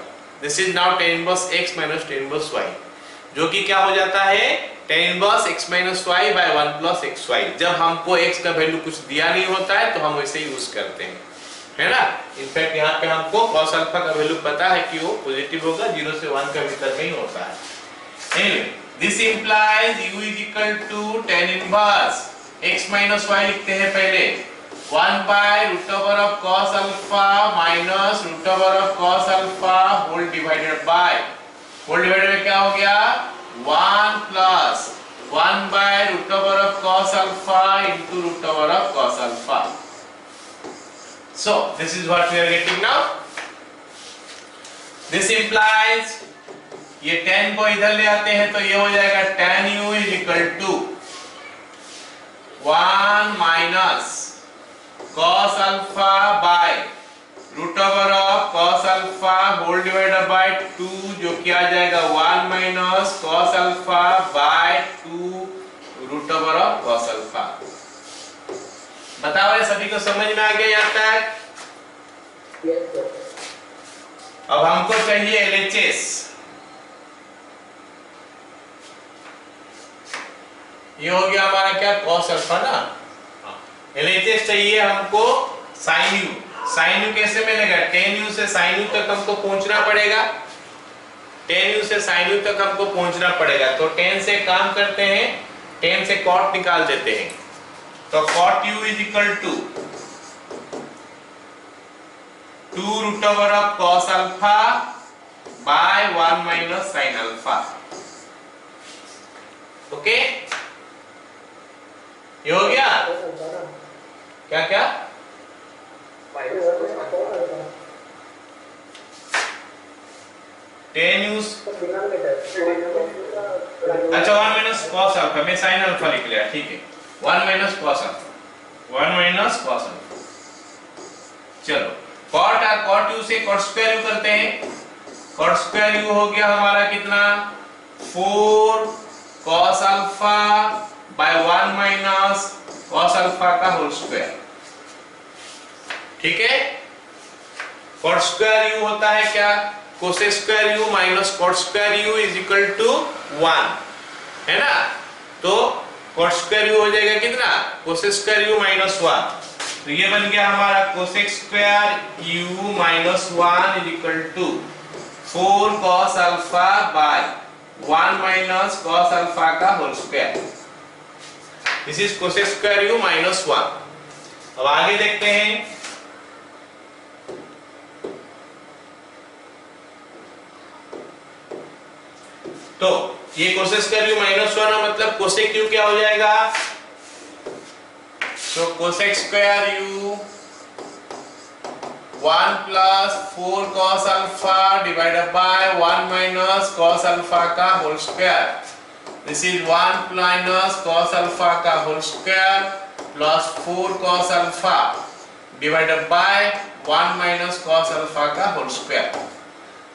This is now tan inverse x minus tan inverse y, जो कि क्या हो जाता है tan inverse x minus y by 1 plus xy। जब हमको x का वैल्यू कुछ दिया नहीं होता है तो हम वैसे यूज करते हैं, है ना। इनफैक्ट यहाँ पे हमको cos अल्फा का वैल्यू पता है कि वो पॉजिटिव होगा, 0 से 1 का भीतर में ही होता है। Anyway, this implies u is equal to tan inverse x minus y लिखते हैं पहले 1 by root over of cos alpha minus root over of cos alpha whole divided by, whole divided में क्या हो गया 1 plus 1 by root over of cos alpha into root over of cos alpha. So this is what we are getting now. This implies, ये tan को इधर ले आते हैं तो ये हो जाएगा tan u is equal to 1 minus cos alpha by root over of cos alpha whole divided by 2, जो कि आ जाएगा 1 minus cos alpha by 2 root over of cos alpha। बताओ, ये सभी को समझ में आ गया यहाँ तक? अब हमको चाहिए LHS। ये हो गया हमारा क्या, cos अल्फा ना। LHS चाहिए हमको sin u। sin u कैसे मिलेगा, tan u से sin u तक हमको पहुंचना पड़ेगा। tan u से sin u तक हमको पहुंचना पड़ेगा, तो tan से काम करते हैं, tan से cot निकाल देते हैं। तो cot u is equal to 2 root over of cos alpha by 1 minus sin alpha। Okay, ये हो गया। क्या क्या tan u, अच्छा 1 minus cos alpha, मैं sin alpha लिख लिया, ठीक है। 1 minus cos alpha, 1 minus cos alpha। चलो cot u से cot square u करते हैं। cot square u हो गया हमारा कितना, 4 cos alpha by 1 minus cos alpha का होल स्क्वायर। ठीक है, cot square u होता है क्या, cos square u minus cot square u is equal to 1, है ना। तो cot square u हो जाएगा कितना, cos square u minus 1। तो ये बन गया हमारा cos square u minus 1 is equal to 4 cos alpha by 1 minus cos alpha का whole square. This is cos square u minus 1। अब आगे देखते हैं। तो ये cos square u minus 1 मतलब cosec u क्या हो जाएगा, तो cosec square u 1 plus 4 cos alpha divided by 1 minus cos alpha का whole square. This is 1 minus cos alpha का whole square plus 4 cos alpha divided by 1 minus cos alpha का whole square.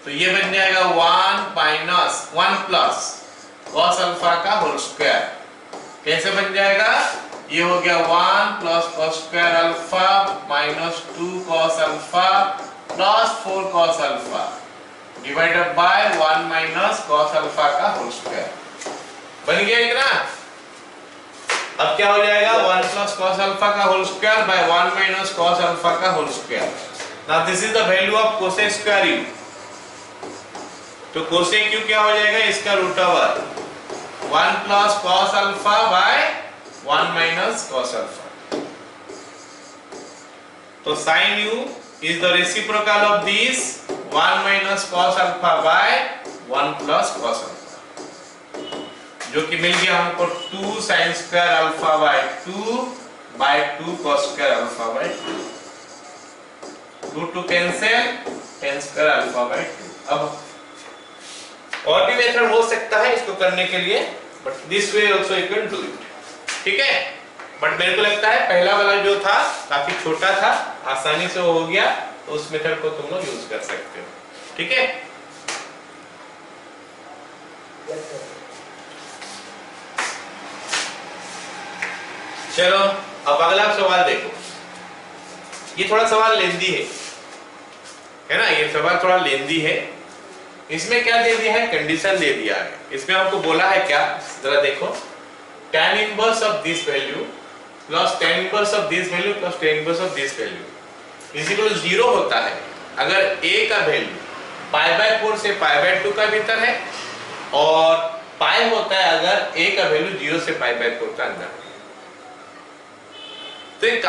तो ये बन जाएगा 1 minus 1 plus cos अल्फा का whole square. कैसे बन जाएगा? ये हो गया 1 plus cos square alpha minus 2 cos alpha plus 4 cos alpha divided by 1 minus cos alpha का होल स्क्वायर। बन गया इतना। अब क्या हो जाएगा? 1 प्लस cos अल्फा का whole square by 1 minus cos alpha का whole square. Now this is the value of cosec square u. तो कोसेक यू क्या हो जाएगा? इसका root over 1 plus cos alpha by 1 minus cos alpha. तो sin u is the reciprocal of this 1 minus cos alpha by 1 plus cos alpha, जो कि मिल गया हमको 2 sin square alpha by 2 by 2 cos square alpha by 2। Root 2 cancel, tan square alpha by 2। अब और भी method हो सकता है इसको करने के लिए, but this way also you can do it. ठीक है, बट मेरे को लगता है पहला वाला जो था काफी छोटा था, आसानी से हो गया, तो उस मेथड को तुम लोग यूज कर सकते हो। ठीक है, चलो अब अगला सवाल देखो। ये थोड़ा सवाल लेंदी है ना, ये सवाल थोड़ा लेंदी है। इसमें क्या दे दिया है? कंडीशन दे दिया है। इसमें आपको बोला है क्या, जरा देखो, tan inverse of this value plus tan inverse of this value plus tan inverse of this value is equal to 0 होता है अगर a का वैल्यू π/4 से π/2 का भीतर है, और पाई होता है अगर a का वैल्यू 0 से π/4 का अंदर है। तो एक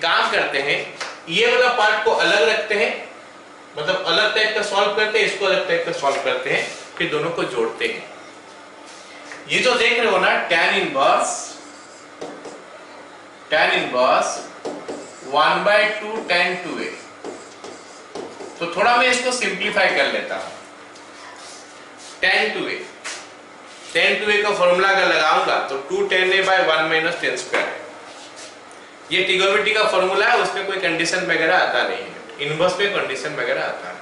काम करते हैं, ये वाला पार्ट को अलग रखते हैं, मतलब अलग टाइप का सॉल्व करते हैं, इसको अलग टाइप का सॉल्व करते हैं, फिर दोनों को जोड़ते हैं। ये जो देख रहे हो ना tan इनवर्स 1/2 tan 2a, तो थोड़ा मैं इसको सिंपलीफाई कर लेता हूं। tan 2a का फॉर्मूला अगर लगाऊंगा तो 2 tan a by 1 minus tan square। ये ट्रिगोनोमेट्री का फॉर्मूला है, उसमें कोई कंडीशन वगैरह आता नहीं है। इनवर्स पे कंडीशन वगैरह आता है,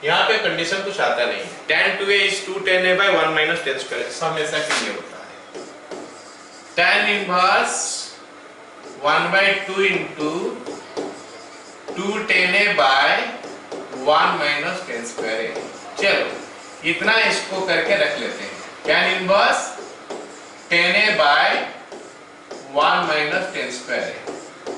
यहाँ पे कंडीशन कुछ आता नहीं है। tan 2a is 2 tan a by 1 minus tan square, हमेशा के लिए होता है। tan inverse 1/2 into 2 tan a by 1 minus tan square a। चलो इतना इसको करके रख लेते हैं। tan inverse tan a by 1 minus tan square a।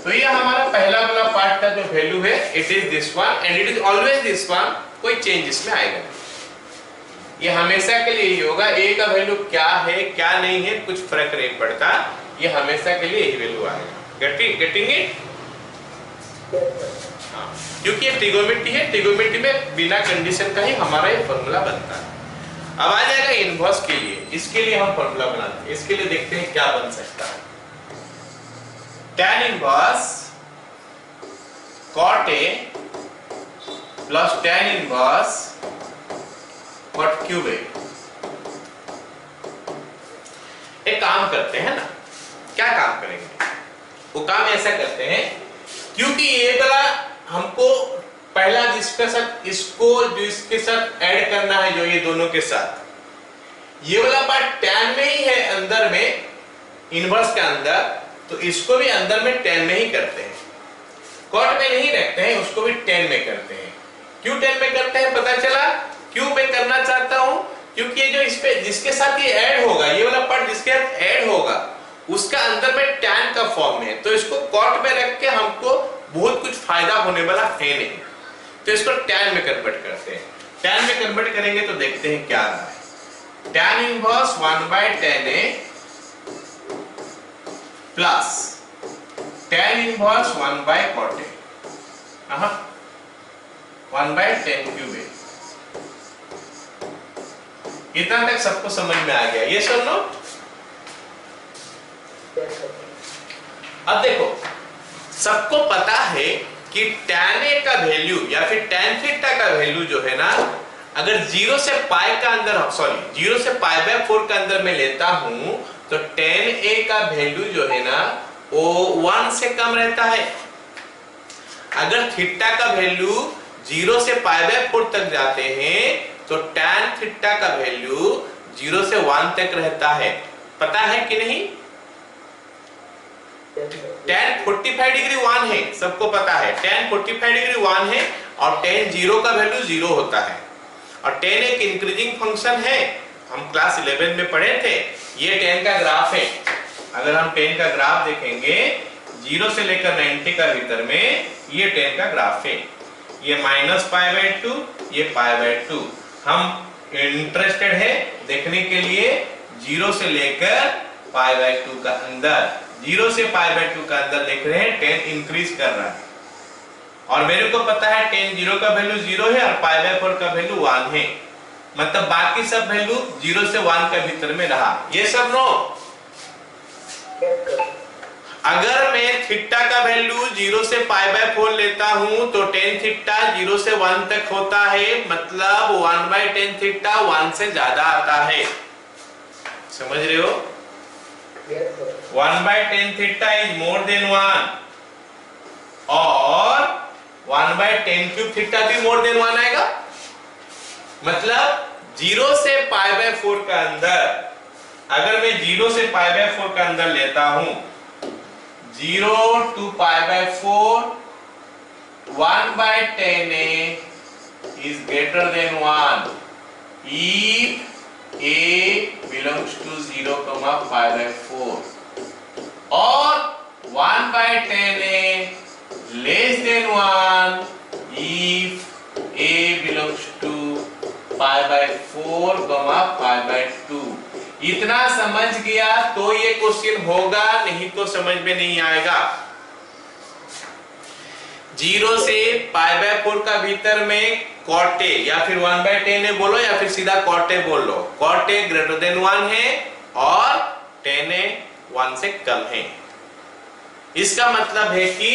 तो ये हमारा पहला वाला पार्ट का जो वैल्यू है, it is this one and it is always this one, कोई चेंज इसमें आएगा नहीं। ये हमेशा के लिए ही होगा। a का वैल्यू क्या है क्या नहीं है कुछ फर्क नहीं पड़ता, ये हमेशा के लिए यही वैल्यू आएगा। Getting it? हाँ, क्योंकि ये ट्रिगोनोमेट्री है, ट्रिगोनोमेट्री में बिना कंडीशन का ही हमारा ये फॉर्मूला बनता है। अब आ जाएगा इनवर्स के लिए, इसके लिए हम फॉर्मूला बनाते हैं। इसके लिए देखते हैं क्या बन सकता है। tan inverse cot a plus tan inverse cot cube a। एक काम करते हैं ना, क्या काम करेंगे? वो काम ऐसा करते हैं, क्योंकि ये वाला हमको पहला जिसके साथ इसको जो इसके साथ ऐड करना है, जो ये दोनों के साथ, ये वाला पार्ट tan में ही है अंदर में, इनवर्स के अंदर, तो इसको भी अंदर में tan में ही करते हैं। cot में नहीं रखते हैं, उसको भी tan में करते हैं। क्यों tan में करते हैं पता चला? क्यों मैं करना चाहता हूं? क्योंकि ये जो इस पे जिसके साथ ये ऐड होगा, ये वाला पार्ट जिसके साथ ऐड होगा, उसका अंदर में tan का फॉर्म है, तो इसको cot में रख के हमको बहुत कुछ फायदा होने वाला है नहीं, तो इसको tan में कन्वर्ट करते हैं। tan में कन्वर्ट करेंगे तो देखते हैं क्या आ रहा है। tan inverse 1/tan a plus tan inverse 1/cot a, 1/tan cube a। इतना तक सबको समझ में आ गया? ये सुन लो। अब देखो, सबको पता है कि tan a का वैल्यू या फिर tan थीटा का वैल्यू जो है ना, अगर 0 से पाई का अंदर, सॉरी 0 से π/4 का अंदर मैं लेता हूं, तो tan a का वैल्यू जो है ना वो 1 से कम रहता है। अगर थीटा का वैल्यू 0 से π/4 तक जाते हैं तो tan थीटा का वैल्यू 0 से 1 तक रहता है, पता है कि नहीं? tan 45 डिग्री 1 है, सबको पता है tan 45 डिग्री 1 है और tan 0 का वैल्यू 0 होता है और tan एक इंक्रीजिंग फंक्शन है, हम क्लास 11 में पढ़े थे। ये tan का ग्राफ है, अगर हम tan का ग्राफ देखेंगे 0 से लेकर 90 का भीतर में ये tan का ग्राफ है, ये -π/2 ये π/2। हम इंटरेस्टेड है देखने के लिए 0 से लेकर π/2 का अंदर, 0 से π/2 का अंदर देख रहे हैं tan इंक्रीज कर रहा है और मेरे को पता है tan 0 का वैल्यू 0 है और π/4 का वैल्यू 1 है, मतलब बाकी सब वैल्यू 0 से 1 के भीतर में रहा। ये सब नो, अगर मैं थीटा का वैल्यू 0 से π/4 लेता हूं तो tan थीटा 0 से 1 तक होता है, मतलब 1/tan थीटा 1 से ज्यादा आता है, समझ रहे हो? 1/tan theta is more than 1 और 1/tan क्यूब थीटा भी मोर देन 1 आएगा, मतलब 0 से π/4 का अंदर, अगर मैं 0 से π/4 का अंदर लेता हूं 0 to π/4 1/tan a is greater than 1 if a belongs to 0, π/4 और 1/tan a less than 1 if a belongs to π/4, π/2। इतना समझ गया तो ये क्वेश्चन होगा, नहीं तो समझ में नहीं आएगा। 0 से π/4 का भीतर में cot a या फिर 1/tan a बोलो या फिर सीधा cot a बोल लो, cot a ग्रेटर देन 1 है और tan a 1 से कम है। इसका मतलब है कि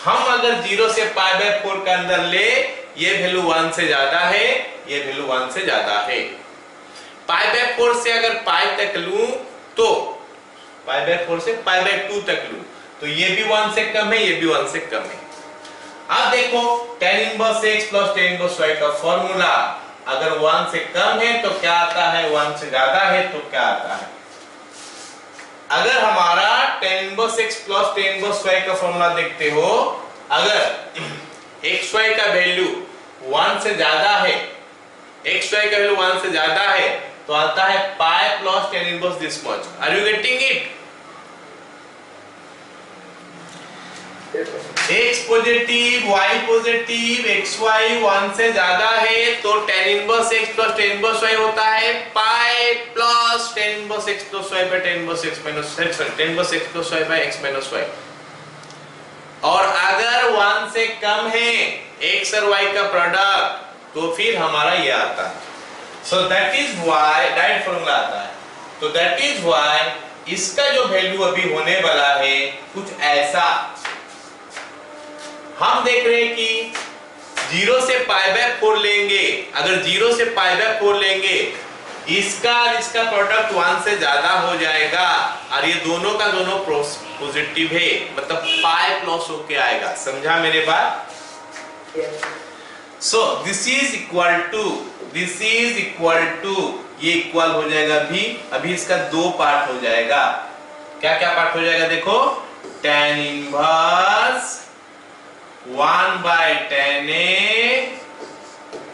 हम अगर 0 से π/4 का अंदर ले, ये वैल्यू 1 से ज्यादा है, ये वैल्यू 1 से ज्यादा है। π/4 से अगर पाई तक लूं तो π/4 से π/2 तक लूं तो ये भी 1 से कम है, ये भी 1 से कम है। अब देखो tan inverse x plus tan inverse y का फॉर्मूला, अगर 1 से कम है तो क्या आता है, 1 से ज्यादा है तो क्या आता है। अगर हमारा tan inverse x plus tan inverse y का फॉर्मूला देखते हो, अगर xy का वैल्यू 1 से ज्यादा है, xy का वैल्यू 1 से ज्यादा है तो आता है pi plus tan inverse this much. Are you getting it? x positive y positive xy 1 से ज्यादा है तो tan inverse x plus tan inverse y होता है pi plus tan inverse x plus y by tan inverse x minus tan inverse x plus y by x minus y। और अगर 1 से कम है x और y का प्रोडक्ट तो फिर हमारा ये आता है। So that is why direct formula आता है, तो that is why इसका जो वैल्यू अभी होने वाला है कुछ ऐसा, हम देख रहे हैं कि 0 से π/4 लेंगे, अगर 0 से π/4 लेंगे इसका प्रोडक्ट 1 से ज्यादा हो जाएगा और ये दोनों का दोनों पॉजिटिव है, मतलब पाई प्लस होके आएगा। समझा मेरे बात? So this is equal to ये इक्वल हो जाएगा अभी इसका दो पार्ट हो जाएगा। क्या क्या पार्ट हो जाएगा देखो, tan inverse 1/tan a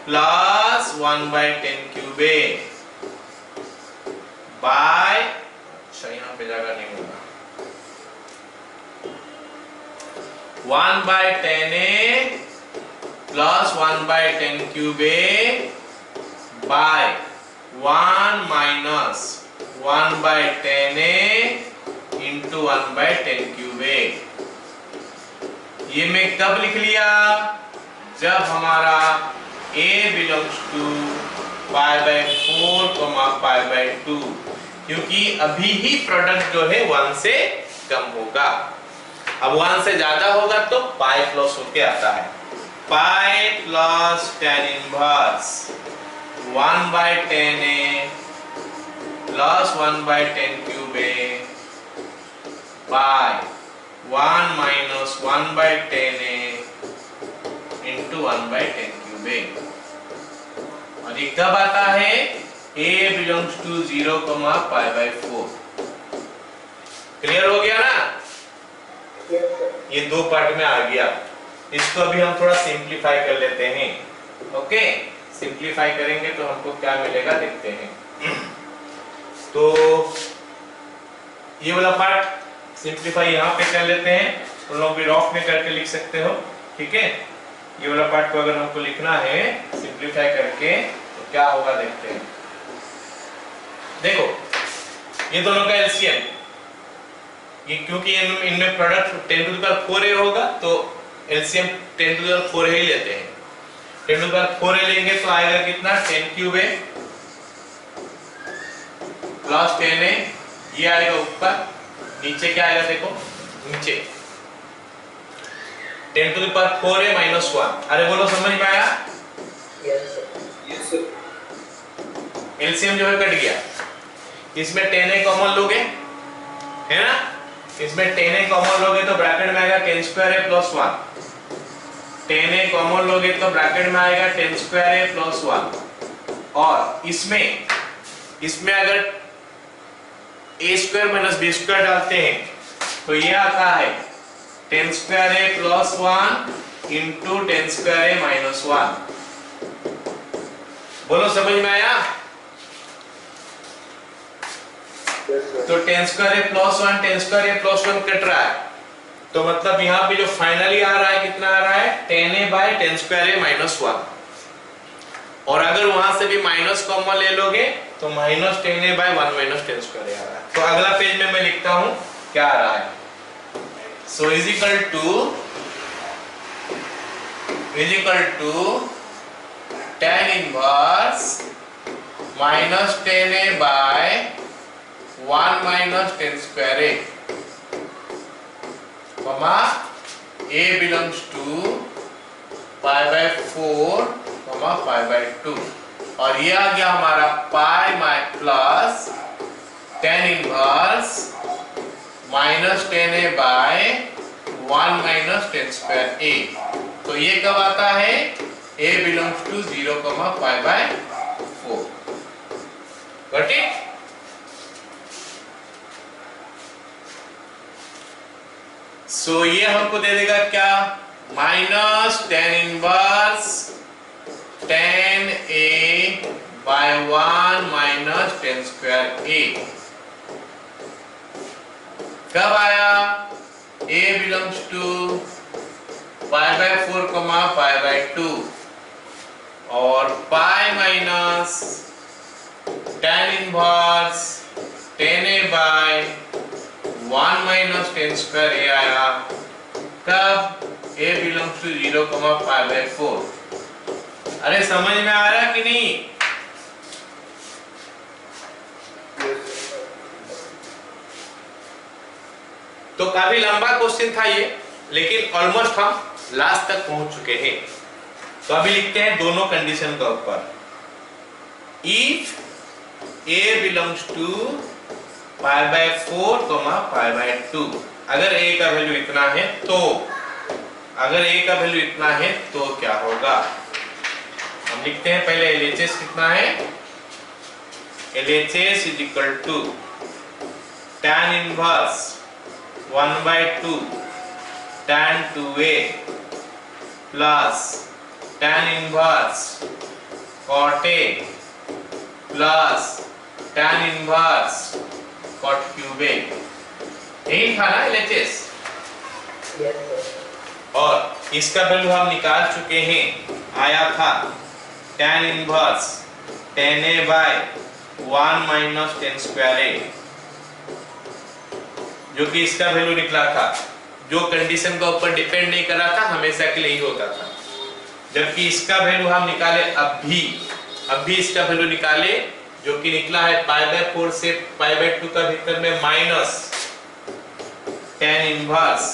plus 1/tan cube a by, अच्छा यहाँ पे जगह नहीं होगा, 1/tan a plus 1/tan cube a by 1 minus 1/tan a into 1/tan cube a। ये मैं कब लिख लिया, जब हमारा a बिलोंग्स टू π/4 π/2, क्योंकि अभी ही प्रोडक्ट जो है 1 से कम होगा। अब 1 से ज्यादा होगा तो पाई प्लस होके आता है, pi plus tan inverse 1/tan a plus 1/tan cube a by 1 minus 1/tan a into 1/tan cube a। और और ये कब आता है? a belongs to 0, pi by 4। Clear हो गया ना? Yes, sir. ये दो पार्ट में आ गया। इसको अभी हम थोड़ा सिंप्लीफाई कर लेते हैं। ओके, सिंप्लीफाई करेंगे तो हमको क्या मिलेगा देखते हैं। तो ये वाला पार्ट सिंप्लीफाई यहाँ पे कर लेते हैं, तुम लोग भी रॉफ में करके लिख सकते हो, ठीक है। ये वाला पार्ट को अगर हमको लिखना है सिंप्लीफाई करके तो क्या होगा देखते हैं। देखो ये दोनों का एलसीएम, ये क्योंकि इनमें प्रोडक्ट 10 टू द पावर 4 होगा तो एलसीएम 10 टू द पावर 4 ही लेते हैं। 10 टू द पावर 4 लेंगे तो आएगा कितना? 10 क्यूब है प्लस 10 है, ये आएगा ऊपर, नीचे क्या आएगा देखो, नीचे 10 टू द पावर 4 है माइनस 1। अरे बोलो समझ में आया? Yes, sir. Yes, sir. LCM जो है कट गया, इसमें 10 कॉमन लोगे है ना, इसमें 10 कॉमन लोगे तो ब्रैकेट में आएगा 10 स्क्वायर है प्लस 1। 10 कॉमन लोगे तो ब्रैकेट में आएगा 10 स्क्वायर है प्लस 1। और इसमें अगर a square minus b square डालते हैं तो ये आता है 10 स्क्वायर है प्लस 1 इंटू 10 स्क्वायर है माइनस 1। बोलो समझ में आया? Yes, sir. तो 10 स्क्वायर है प्लस 1, 10 स्क्वायर है प्लस 1 कट रहा है, तो मतलब यहाँ पे जो फाइनली आ रहा है कितना आ रहा है? 10a बाय 10 स्क्वायर है माइनस 1। और अगर वहां से भी माइनस कॉमन ले लोगे तो minus 10a by 1 minus 10 square आ रहा है। तो अगला पेज में मैं लिखता हूँ क्या आ रहा है। So is equal to tan inverse minus 10a by 1 minus 10 square a, comma a belongs to pi by 4, comma pi by 2। और ये आ गया हमारा पाई माइ plus tan inverse minus 10a by 1 minus 10 square a। तो ये कब आता है? a belongs to 0, pi by 4। Got it? So ये हमको दे देगा क्या? Minus tan inverse tan a by 1 minus 10 square a। कब आया? a belongs to pi by 4, pi by 2। और pi minus tan inverse 10a by 1 minus 10 square a आया। कब? a belongs to 0, pi by 4। अरे समझ में आ रहा कि नहीं? तो काफी लंबा क्वेश्चन था ये, लेकिन ऑलमोस्ट हम लास्ट तक पहुंच चुके हैं। तो अभी लिखते हैं दोनों कंडीशन का ऊपर। If a belongs to pi by 4, pi by 2, अगर a का वैल्यू इतना है तो, अगर a का वैल्यू इतना है तो क्या होगा? हम लिखते हैं पहले LHS कितना है। LHS is equal to tan inverse 1 by 2 tan 2a plus tan inverse cot a plus tan inverse cot cube a। यही था ना LHS? Yes, sir. और इसका वैल्यू हम निकाल चुके हैं, आया था tan inverse 10a by 1 minus 10 square a, जो कि इसका वैल्यू निकला था, जो कंडीशन के ऊपर डिपेंड नहीं कर रहा था, हमेशा के लिए ही होता था। जबकि इसका वैल्यू हम निकाले अभी इसका वैल्यू निकाले, जो कि निकला है पाई बाय 4 से पाई बाय 2 का भीतर में minus tan inverse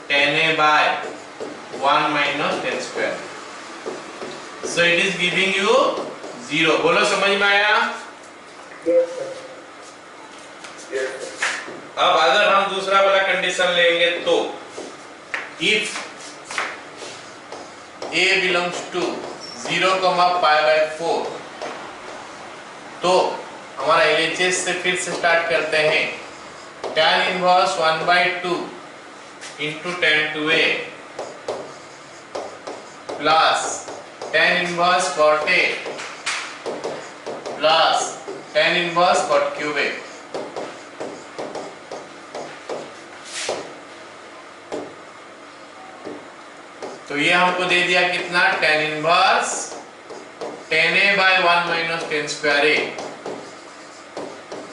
10a by 1 minus 10 square. So it is giving you 0। बोलो समझ में आया? Yes, sir. Yes, sir. अब अगर हम दूसरा वाला कंडीशन लेंगे तो इफ a बिलोंग्स टू 0,π/4। तो हमारा LHS से फिर से स्टार्ट करते हैं। tan inverse 1/2 into tan 2a plus tan inverse cot a plus tan inverse cot cube a। तो ये हमको दे दिया कितना, tan inverse tan a by 1 minus tan square a,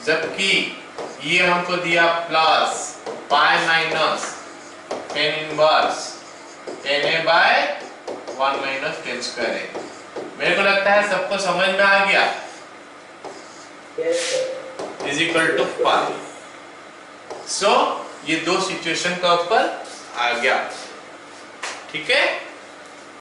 जबकि ये हमको दिया plus pi minus tan inverse tan a by 1 minus tan square a। मेरे को लगता है सबको समझ में आ गया। Yes, sir. Is equal to pi. So ये दो सिचुएशन का ऊपर आ गया, ठीक है।